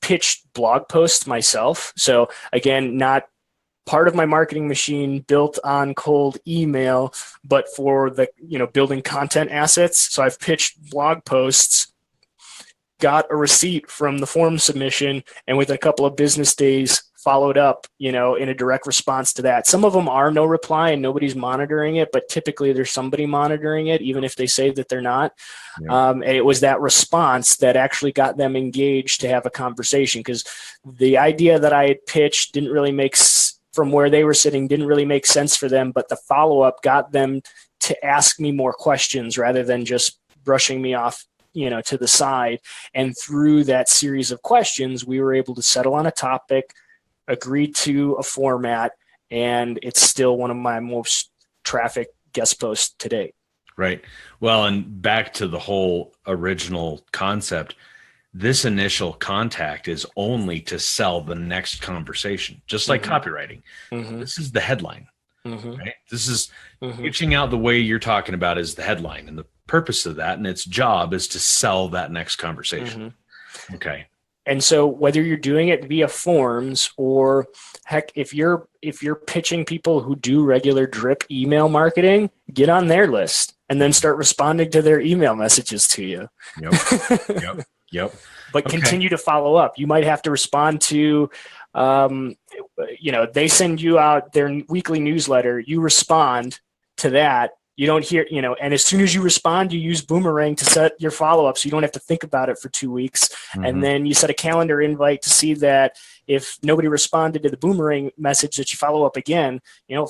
pitched blog posts myself. So again, not part of my marketing machine built on cold email, but for the, building content assets. So I've pitched blog posts, got a receipt from the form submission, and with a couple of business days followed up, in a direct response to that. Some of them are no reply and nobody's monitoring it, but typically there's somebody monitoring it, even if they say that they're not. Yeah. And it was that response that actually got them engaged to have a conversation, because the idea that I had pitched didn't really from where they were sitting, didn't really make sense for them, but the follow-up got them to ask me more questions rather than just brushing me off, to the side. And through that series of questions, we were able to settle on a topic, agree to a format, and it's still one of my most trafficked guest posts to date.
Right. Well, and back to the whole original concept, this initial contact is only to sell the next conversation, just like copywriting. This is the headline, right? This is reaching out the way you're talking about is the headline, and the purpose of that and its job is to sell that next conversation. Okay. And
so whether you're doing it via forms or heck, if you're pitching people who do regular drip email marketing, get on their list and then start responding to their email messages to you.
Yep.
But continue to follow up. You might have to respond to, they send you out their weekly newsletter. You respond to that. You don't hear, and as soon as you respond, you use Boomerang to set your follow-up, so you don't have to think about it for 2 weeks. And then you set a calendar invite to see that if nobody responded to the Boomerang message that you follow up again,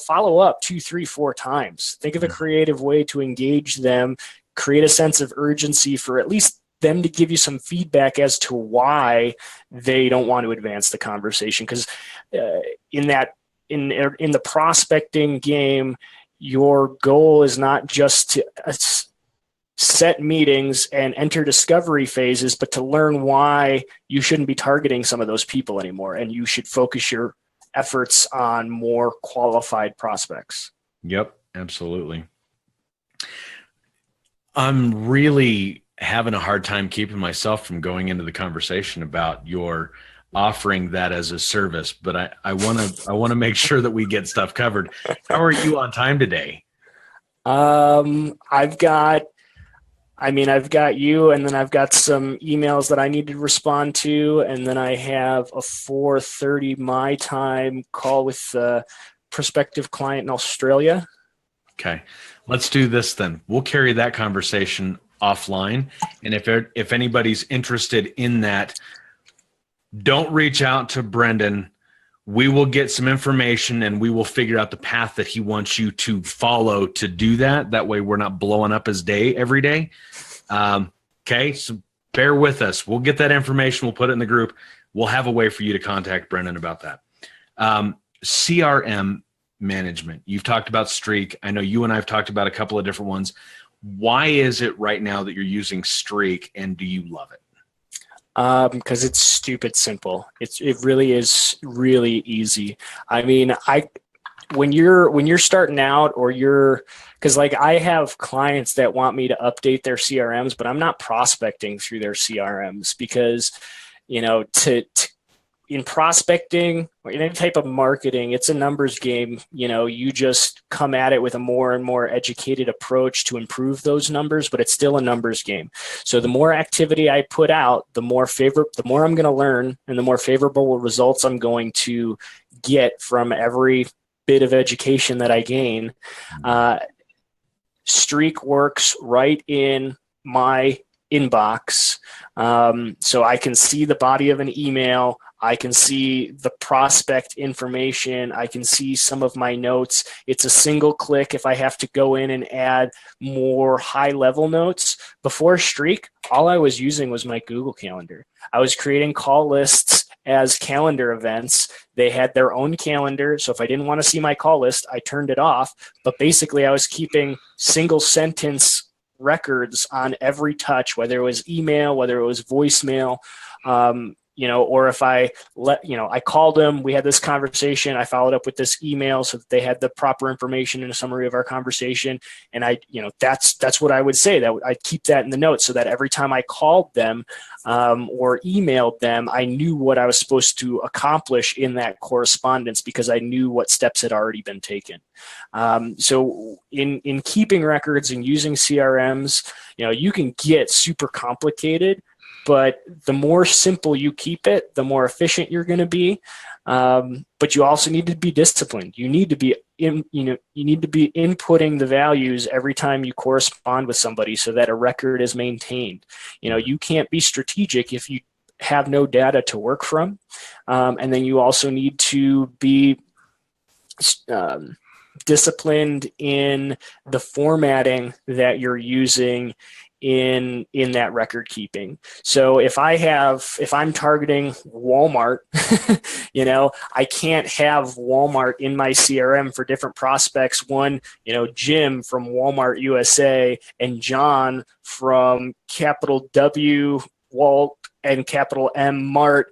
follow up 2, 3, 4 times. Think of a creative way to engage them, create a sense of urgency for at least them to give you some feedback as to why they don't want to advance the conversation. Because in the prospecting game, your goal is not just to set meetings and enter discovery phases, but to learn why you shouldn't be targeting some of those people anymore. And you should focus your efforts on more qualified prospects.
Yep, absolutely. I'm really having a hard time keeping myself from going into the conversation about your offering that as a service, but I want to make sure that we get stuff covered. How are you on time today?
I've got you, and then I've got some emails that I need to respond to, and then I have a 4:30 my time call with a prospective client in Australia.
Okay, let's do this then. We'll carry that conversation offline, and if anybody's interested in that, don't reach out to Brendan. We will get some information and we will figure out the path that he wants you to follow to do that. That way we're not blowing up his day every day. Okay, so bear with us. We'll get that information. We'll put it in the group. We'll have a way for you to contact Brendan about that. CRM management. You've talked about Streak. I know you and I have talked about a couple of different ones. Why is it right now that you're using Streak, and do you love it?
Because it's stupid simple. It really is really easy. I mean, when you're starting out, or because like I have clients that want me to update their CRMs, but I'm not prospecting through their CRMs because, in prospecting or in any type of marketing, it's a numbers game. You just come at it with a more and more educated approach to improve those numbers, but it's still a numbers game. So the more activity I put out, the more I'm going to learn, and the more favorable results I'm going to get from every bit of education that I gain. Streak works right in my inbox. So I can see the body of an email. I can see the prospect information. I can see some of my notes. It's a single click if I have to go in and add more high-level notes. Before Streak, all I was using was my Google Calendar. I was creating call lists as calendar events. They had their own calendar, so if I didn't want to see my call list, I turned it off. But basically, I was keeping single-sentence records on every touch, whether it was email, whether it was voicemail, or if I I called them, we had this conversation, I followed up with this email so that they had the proper information and a summary of our conversation. And that's what I would say, that I'd keep that in the notes so that every time I called them or emailed them, I knew what I was supposed to accomplish in that correspondence because I knew what steps had already been taken. So in keeping records and using CRMs, you can get super complicated, but the more simple you keep it, the more efficient you're going to be. But you also need to be disciplined. You need to be inputting the values every time you correspond with somebody so that a record is maintained. You can't be strategic if you have no data to work from. And then you also need to be disciplined in the formatting that you're using in that record keeping. So if I'm targeting Walmart, I can't have Walmart in my CRM for different prospects. One, Jim from Walmart USA and John from capital W Walt and capital M Mart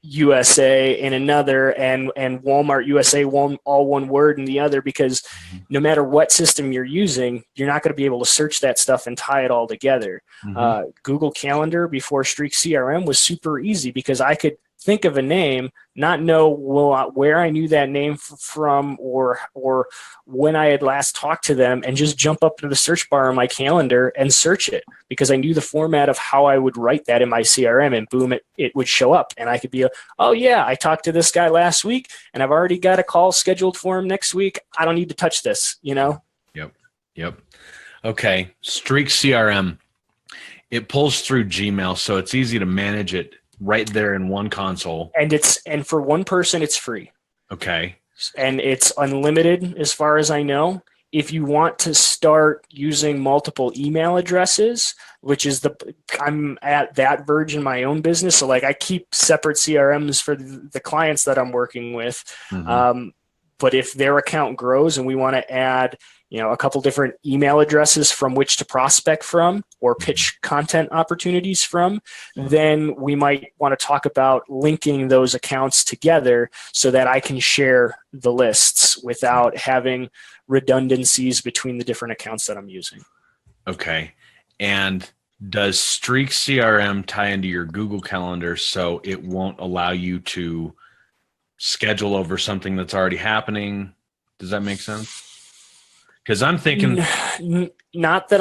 USA in another, and Walmart USA all one word in the other, because no matter what system you're using, you're not going to be able to search that stuff and tie it all together. Google Calendar before Streak CRM was super easy because I could think of a name, not know where I knew that name from or when I had last talked to them, and just jump up to the search bar on my calendar and search it because I knew the format of how I would write that in my CRM, and boom, it would show up. And I could be, oh yeah, I talked to this guy last week and I've already got a call scheduled for him next week. I don't need to touch this,
Yep. Okay. Streak CRM. It pulls through Gmail, so it's easy to manage it right there in one console.
And for one person, it's free.
Okay.
And it's unlimited as far as I know. If you want to start using multiple email addresses, which is I'm at that verge in my own business. So I keep separate CRMs for the clients that I'm working with. But if their account grows and we want to add, a couple different email addresses from which to prospect from or pitch content opportunities from, then we might want to talk about linking those accounts together so that I can share the lists without having redundancies between the different accounts that I'm using.
Okay. And does Streak CRM tie into your Google Calendar so it won't allow you to schedule over something that's already happening? Does that make sense? Because I'm thinking,
not that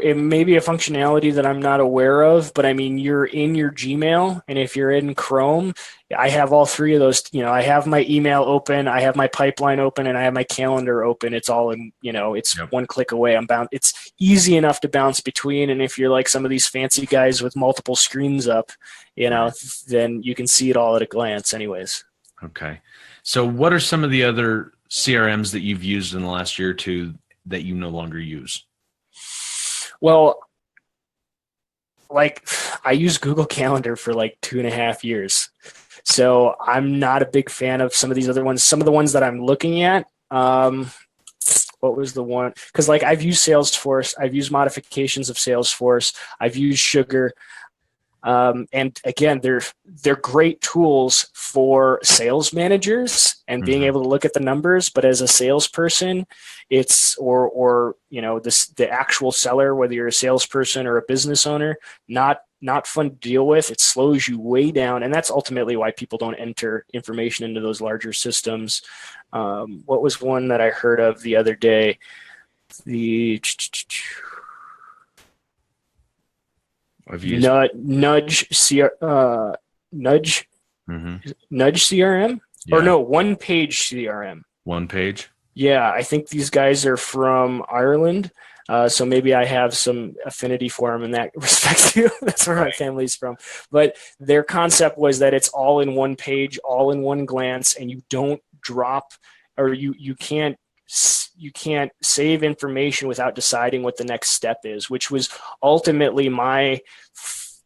it may be a functionality that I'm not aware of, but I mean, you're in your Gmail, and if you're in Chrome, I have all three of those. I have my email open, I have my pipeline open, and I have my calendar open. It's all in, it's one click away. It's easy enough to bounce between. And if you're like some of these fancy guys with multiple screens up, then you can see it all at a glance anyways.
Okay. So what are some of the other CRMs that you've used in the last year or two that you no longer use?
Well, I used Google Calendar for 2.5 years. So I'm not a big fan of some of these other ones. Some of the ones that I'm looking at, what was the one? Because I've used Salesforce. I've used modifications of Salesforce. I've used Sugar. And again, they're great tools for sales managers and being able to look at the numbers. But as a salesperson, it's the actual seller, whether you're a salesperson or a business owner, not fun to deal with. It slows you way down, and that's ultimately why people don't enter information into those larger systems. What was one that I heard of the other day? Nudge CRM, or no, One Page CRM.
One Page.
Yeah, I think these guys are from Ireland. So maybe I have some affinity for them in that respect too. That's where my family's from. But their concept was that it's all in one page, all in one glance, and you don't drop, or you can't save information without deciding what the next step is, which was ultimately my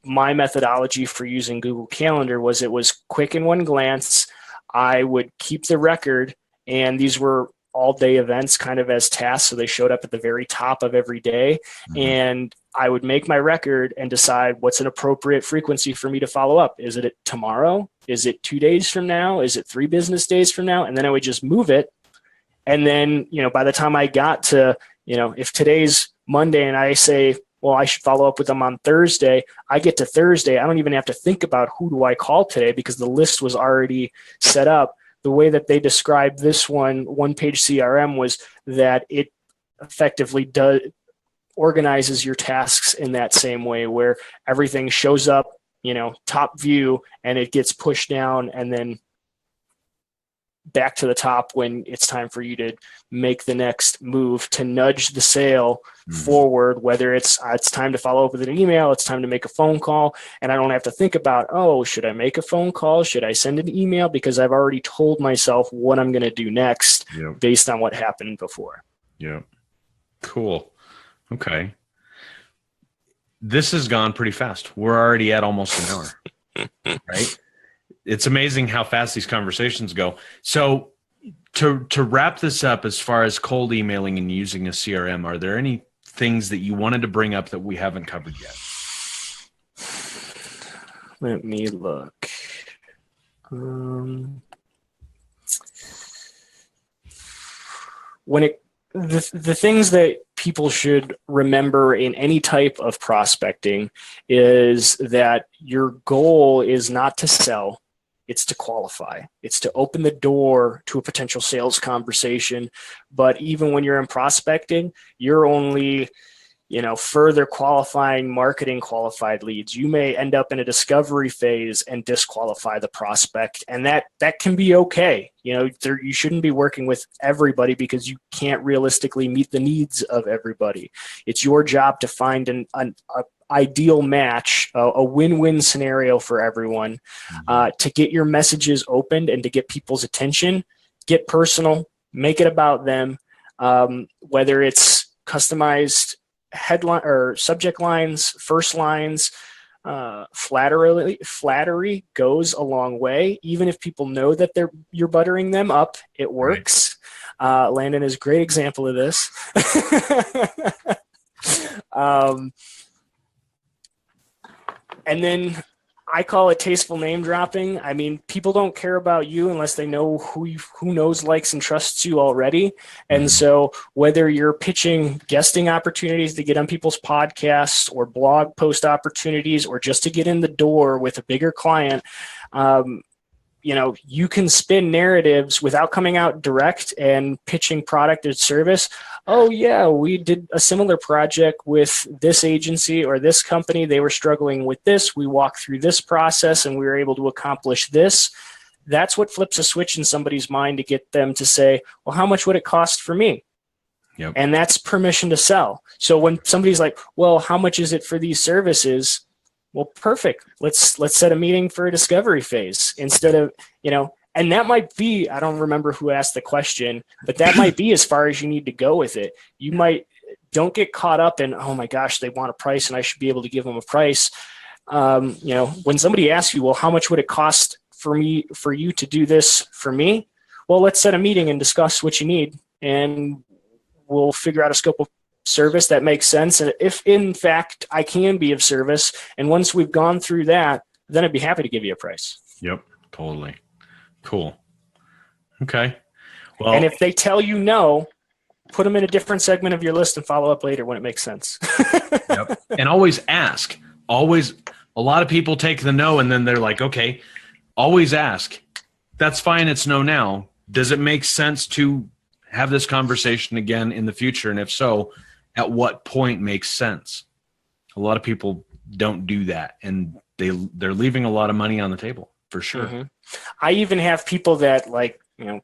methodology for using Google Calendar. Was it was quick in one glance. I would keep the record, and these were all day events kind of as tasks. So they showed up at the very top of every day. Mm-hmm. And I would make my record and decide what's an appropriate frequency for me to follow up. Is it tomorrow? Is it 2 days from now? Is it 3 business days from now? And then I would just move it. And then, by the time I got to, if today's Monday and I say, well, I should follow up with them on Thursday, I get to Thursday, I don't even have to think about who do I call today because the list was already set up. The way that they described this one-page CRM was that it effectively organizes your tasks in that same way where everything shows up, top view, and it gets pushed down and then back to the top when it's time for you to make the next move to nudge the sale forward, whether it's time to follow up with an email, it's time to make a phone call, and I don't have to think about, should I make a phone call? Should I send an email? Because I've already told myself what I'm going to do next based on what happened before.
Yeah. Cool. Okay. This has gone pretty fast. We're already at almost an hour, right? It's amazing how fast these conversations go. So to wrap this up, as far as cold emailing and using a CRM, are there any things that you wanted to bring up that we haven't covered yet?
Let me look. The things that people should remember in any type of prospecting is that your goal is not to sell. It's to qualify. It's to open the door to a potential sales conversation. But even when you're in prospecting, you're only, further qualifying marketing qualified leads. You may end up in a discovery phase and disqualify the prospect. And that can be okay. You shouldn't be working with everybody because you can't realistically meet the needs of everybody. It's your job to find an ideal match, a win-win scenario for everyone, to get your messages opened and to get people's attention. Get personal, make it about them, whether it's customized headline or subject lines, first lines. Flattery goes a long way. Even if people know that you're buttering them up, it works. Right. Landon is a great example of this. And then I call it tasteful name dropping. I mean, people don't care about you unless they know who knows, likes, and trusts you already. And so whether you're pitching guesting opportunities to get on people's podcasts or blog post opportunities or just to get in the door with a bigger client, you can spin narratives without coming out direct and pitching product or service. Oh yeah, we did a similar project with this agency or this company. They were struggling with this. We walked through this process and we were able to accomplish this. That's what flips a switch in somebody's mind to get them to say, well, how much would it cost for me?
Yep.
And that's permission to sell. So when somebody's like, well, how much is it for these services? Well, perfect. Let's set a meeting for a discovery phase instead of, and that might be, I don't remember who asked the question, but that might be as far as you need to go with it. Don't get caught up in, oh my gosh, they want a price and I should be able to give them a price. When somebody asks you, well, how much would it cost for you to do this for me? Well, let's set a meeting and discuss what you need and we'll figure out a scope of service that makes sense. And if in fact I can be of service, and once we've gone through that, then I'd be happy to give you a price.
Yep. Totally. Cool. Okay. Well,
and if they tell you no, put them in a different segment of your list and follow up later when it makes sense.
Yep. And always ask. Always. A lot of people take the no and then they're like, okay, always ask. That's fine. It's no now. Does it make sense to have this conversation again in the future? And if so, at what point makes sense? A lot of people don't do that, and they're leaving a lot of money on the table for sure.
I even have people that you know,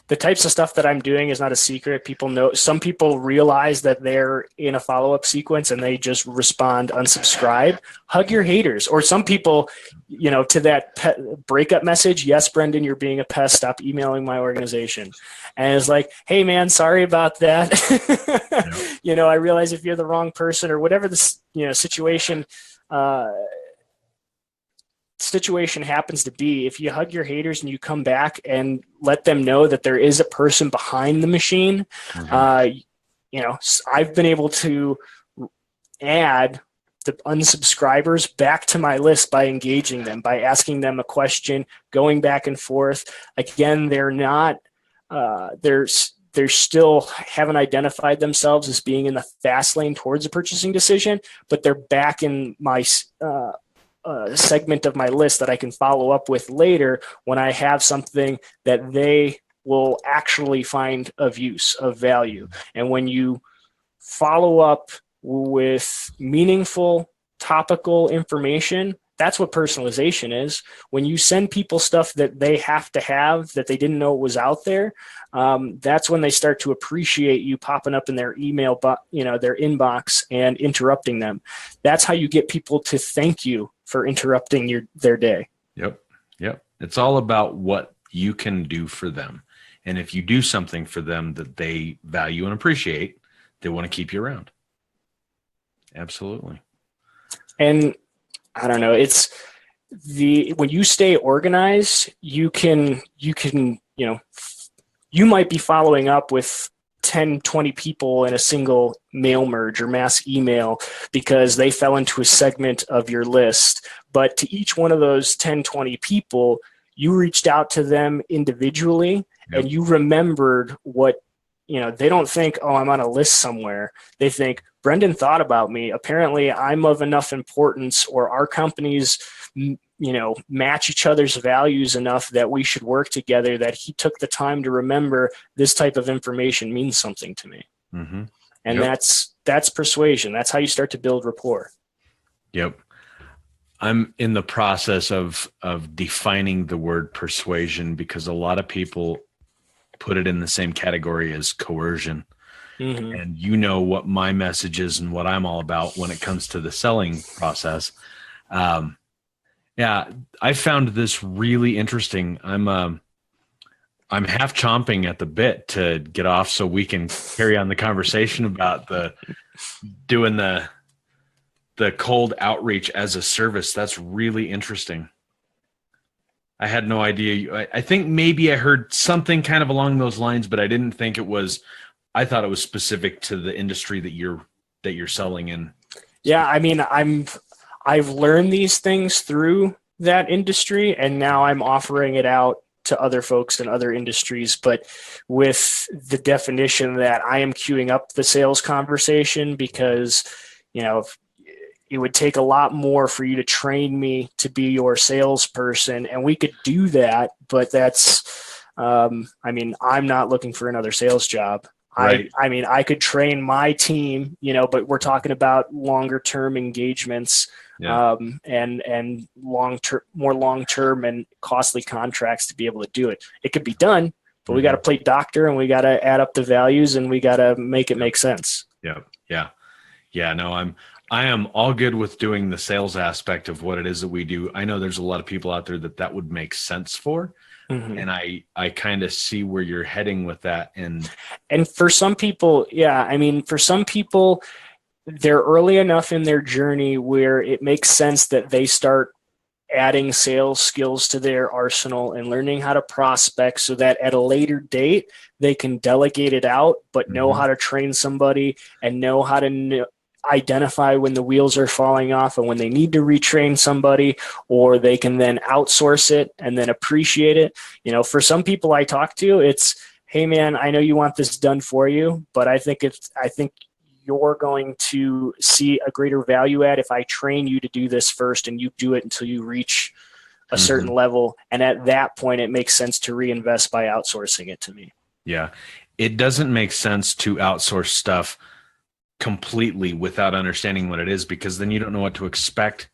the types of stuff that I'm doing is not a secret. People know, some people realize that they're in a follow-up sequence and they just respond unsubscribe. Hug your haters. Or some people, you know, to that breakup message, yes, Brendan, you're being a pest. Stop emailing my organization. And it's like, hey, man, sorry about that. Yep. You know, I realize if you're the wrong person or whatever this, you know, situation happens to be, if you hug your haters and you come back and let them know that there is a person behind the machine, you know, I've been able to add the unsubscribers back to my list by engaging them, by asking them a question, going back and forth. Again, they're not, they're still haven't identified themselves as being in the fast lane towards a purchasing decision, but they're back in my segment of my list that I can follow up with later when I have something that they will actually find of use, of value. And when you follow up with meaningful, topical information, that's what personalization is. When you send people stuff that they have to have, that they didn't know was out there, that's when they start to appreciate you popping up in their email, you know, their inbox and interrupting them. That's how you get people to thank you for interrupting their day.
Yep. It's all about what you can do for them. And if you do something for them that they value and appreciate, they want to keep you around. Absolutely.
And I don't know, it's when you stay organized, you can, you know, you might be following up with 10, 20 people in a single mail merge or mass email because they fell into a segment of your list. But to each one of those 10, 20 people, you reached out to them individually. Yep. And you remembered what, you know, they don't think, oh, I'm on a list somewhere. They think, Brendan thought about me. Apparently I'm of enough importance, or our companies, you know, match each other's values enough that we should work together, that he took the time to remember this type of information means something to me. Mm-hmm. And yep. That's persuasion. That's how you start to build rapport.
Yep. I'm in the process of defining the word persuasion, because a lot of people put it in the same category as coercion. Mm-hmm. And you know what my message is and what I'm all about when it comes to the selling process. Yeah, I found this really interesting. I'm half chomping at the bit to get off so we can carry on the conversation about doing the cold outreach as a service. That's really interesting. I had no idea. I think maybe I heard something kind of along those lines, but I didn't think it was. I thought it was specific to the industry that you're selling in.
Yeah, I mean, I've learned these things through that industry, and now I'm offering it out to other folks in other industries, but with the definition that I am queuing up the sales conversation, because, you know, it would take a lot more for you to train me to be your salesperson, and we could do that, but that's, I mean, I'm not looking for another sales job. Right. I mean, I could train my team, you know, but we're talking about longer term engagements, and more long-term and costly contracts to be able to do it. It could be done, but we got to play doctor, and we got to add up the values, and we got to make it make sense.
Yeah. No, I am all good with doing the sales aspect of what it is that we do. I know there's a lot of people out there that would make sense for. Mm-hmm. And I kind of see where you're heading with that. And
for some people, yeah, I mean, for some people, they're early enough in their journey where it makes sense that they start adding sales skills to their arsenal and learning how to prospect, so that at a later date, they can delegate it out, but know how to train somebody and know how to identify when the wheels are falling off and when they need to retrain somebody, or they can then outsource it and then appreciate it. You know, for some people I talk to, it's, hey man, I know you want this done for you, but I think you're going to see a greater value add if I train you to do this first, and you do it until you reach a certain level. And at that point, it makes sense to reinvest by outsourcing it to me.
Yeah. It doesn't make sense to outsource stuff completely without understanding what it is, because then you don't know what to expect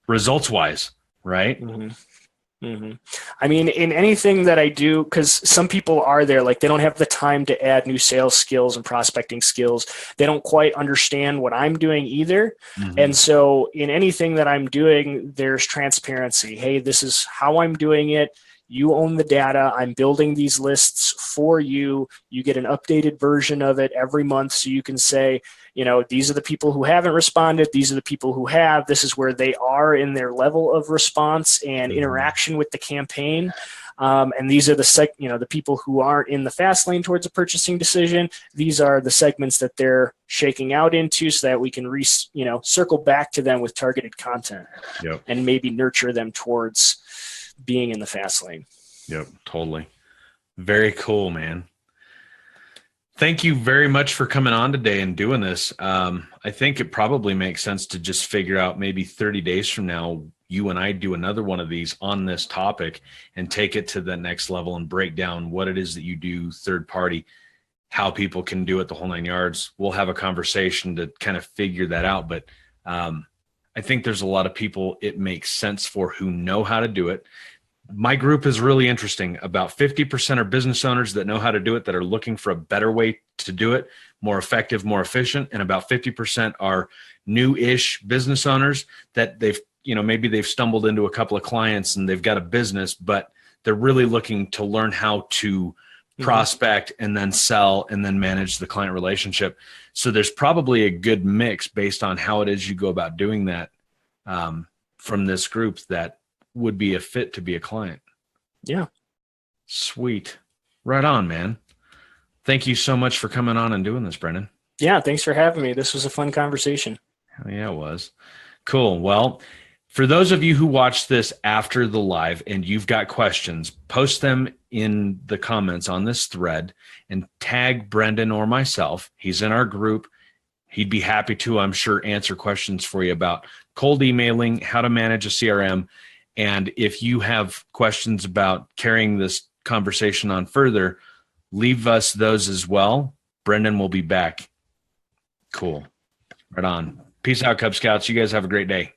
results wise, right? Mm-hmm.
Hmm. I mean, in anything that I do, because some people are there, like they don't have the time to add new sales skills and prospecting skills. They don't quite understand what I'm doing either. And so in anything that I'm doing, there's transparency. Hey, this is how I'm doing it. You own the data. I'm building these lists for you. You get an updated version of it every month. So you can say, these are the people who haven't responded. These are the people who have. This is where they are in their level of response and interaction with the campaign. And these are the people who aren't in the fast lane towards a purchasing decision. These are the segments that they're shaking out into, so that we can circle back to them with targeted content.
Yep.
And maybe nurture them towards being in the fast lane.
Yep, totally. Very cool, man. Thank you very much for coming on today and doing this. I think it probably makes sense to just figure out maybe 30 days from now, you and I do another one of these on this topic and take it to the next level and break down what it is that you do third party, how people can do it, the whole 9 yards. We'll have a conversation to kind of figure that out. But I think there's a lot of people it makes sense for who know how to do it. My group is really interesting. About 50% are business owners that know how to do it, that are looking for a better way to do it, more effective, more efficient. And about 50% are new-ish business owners that maybe they've stumbled into a couple of clients and they've got a business, but they're really looking to learn how to prospect and then sell and then manage the client relationship. So there's probably a good mix based on how it is you go about doing that from this group that would be a fit to be a client.
Yeah.
Sweet. Right on, man. Thank you so much for coming on and doing this, Brendan.
Yeah. Thanks for having me. This was a fun conversation.
Yeah, it was. Cool. Well, for those of you who watch this after the live and you've got questions, post them in the comments on this thread and tag Brendan or myself. He's in our group. He'd be happy to, I'm sure, answer questions for you about cold emailing, how to manage a CRM. And if you have questions about carrying this conversation on further, leave us those as well. Brendan will be back. Cool. Right on. Peace out, Cub Scouts. You guys have a great day.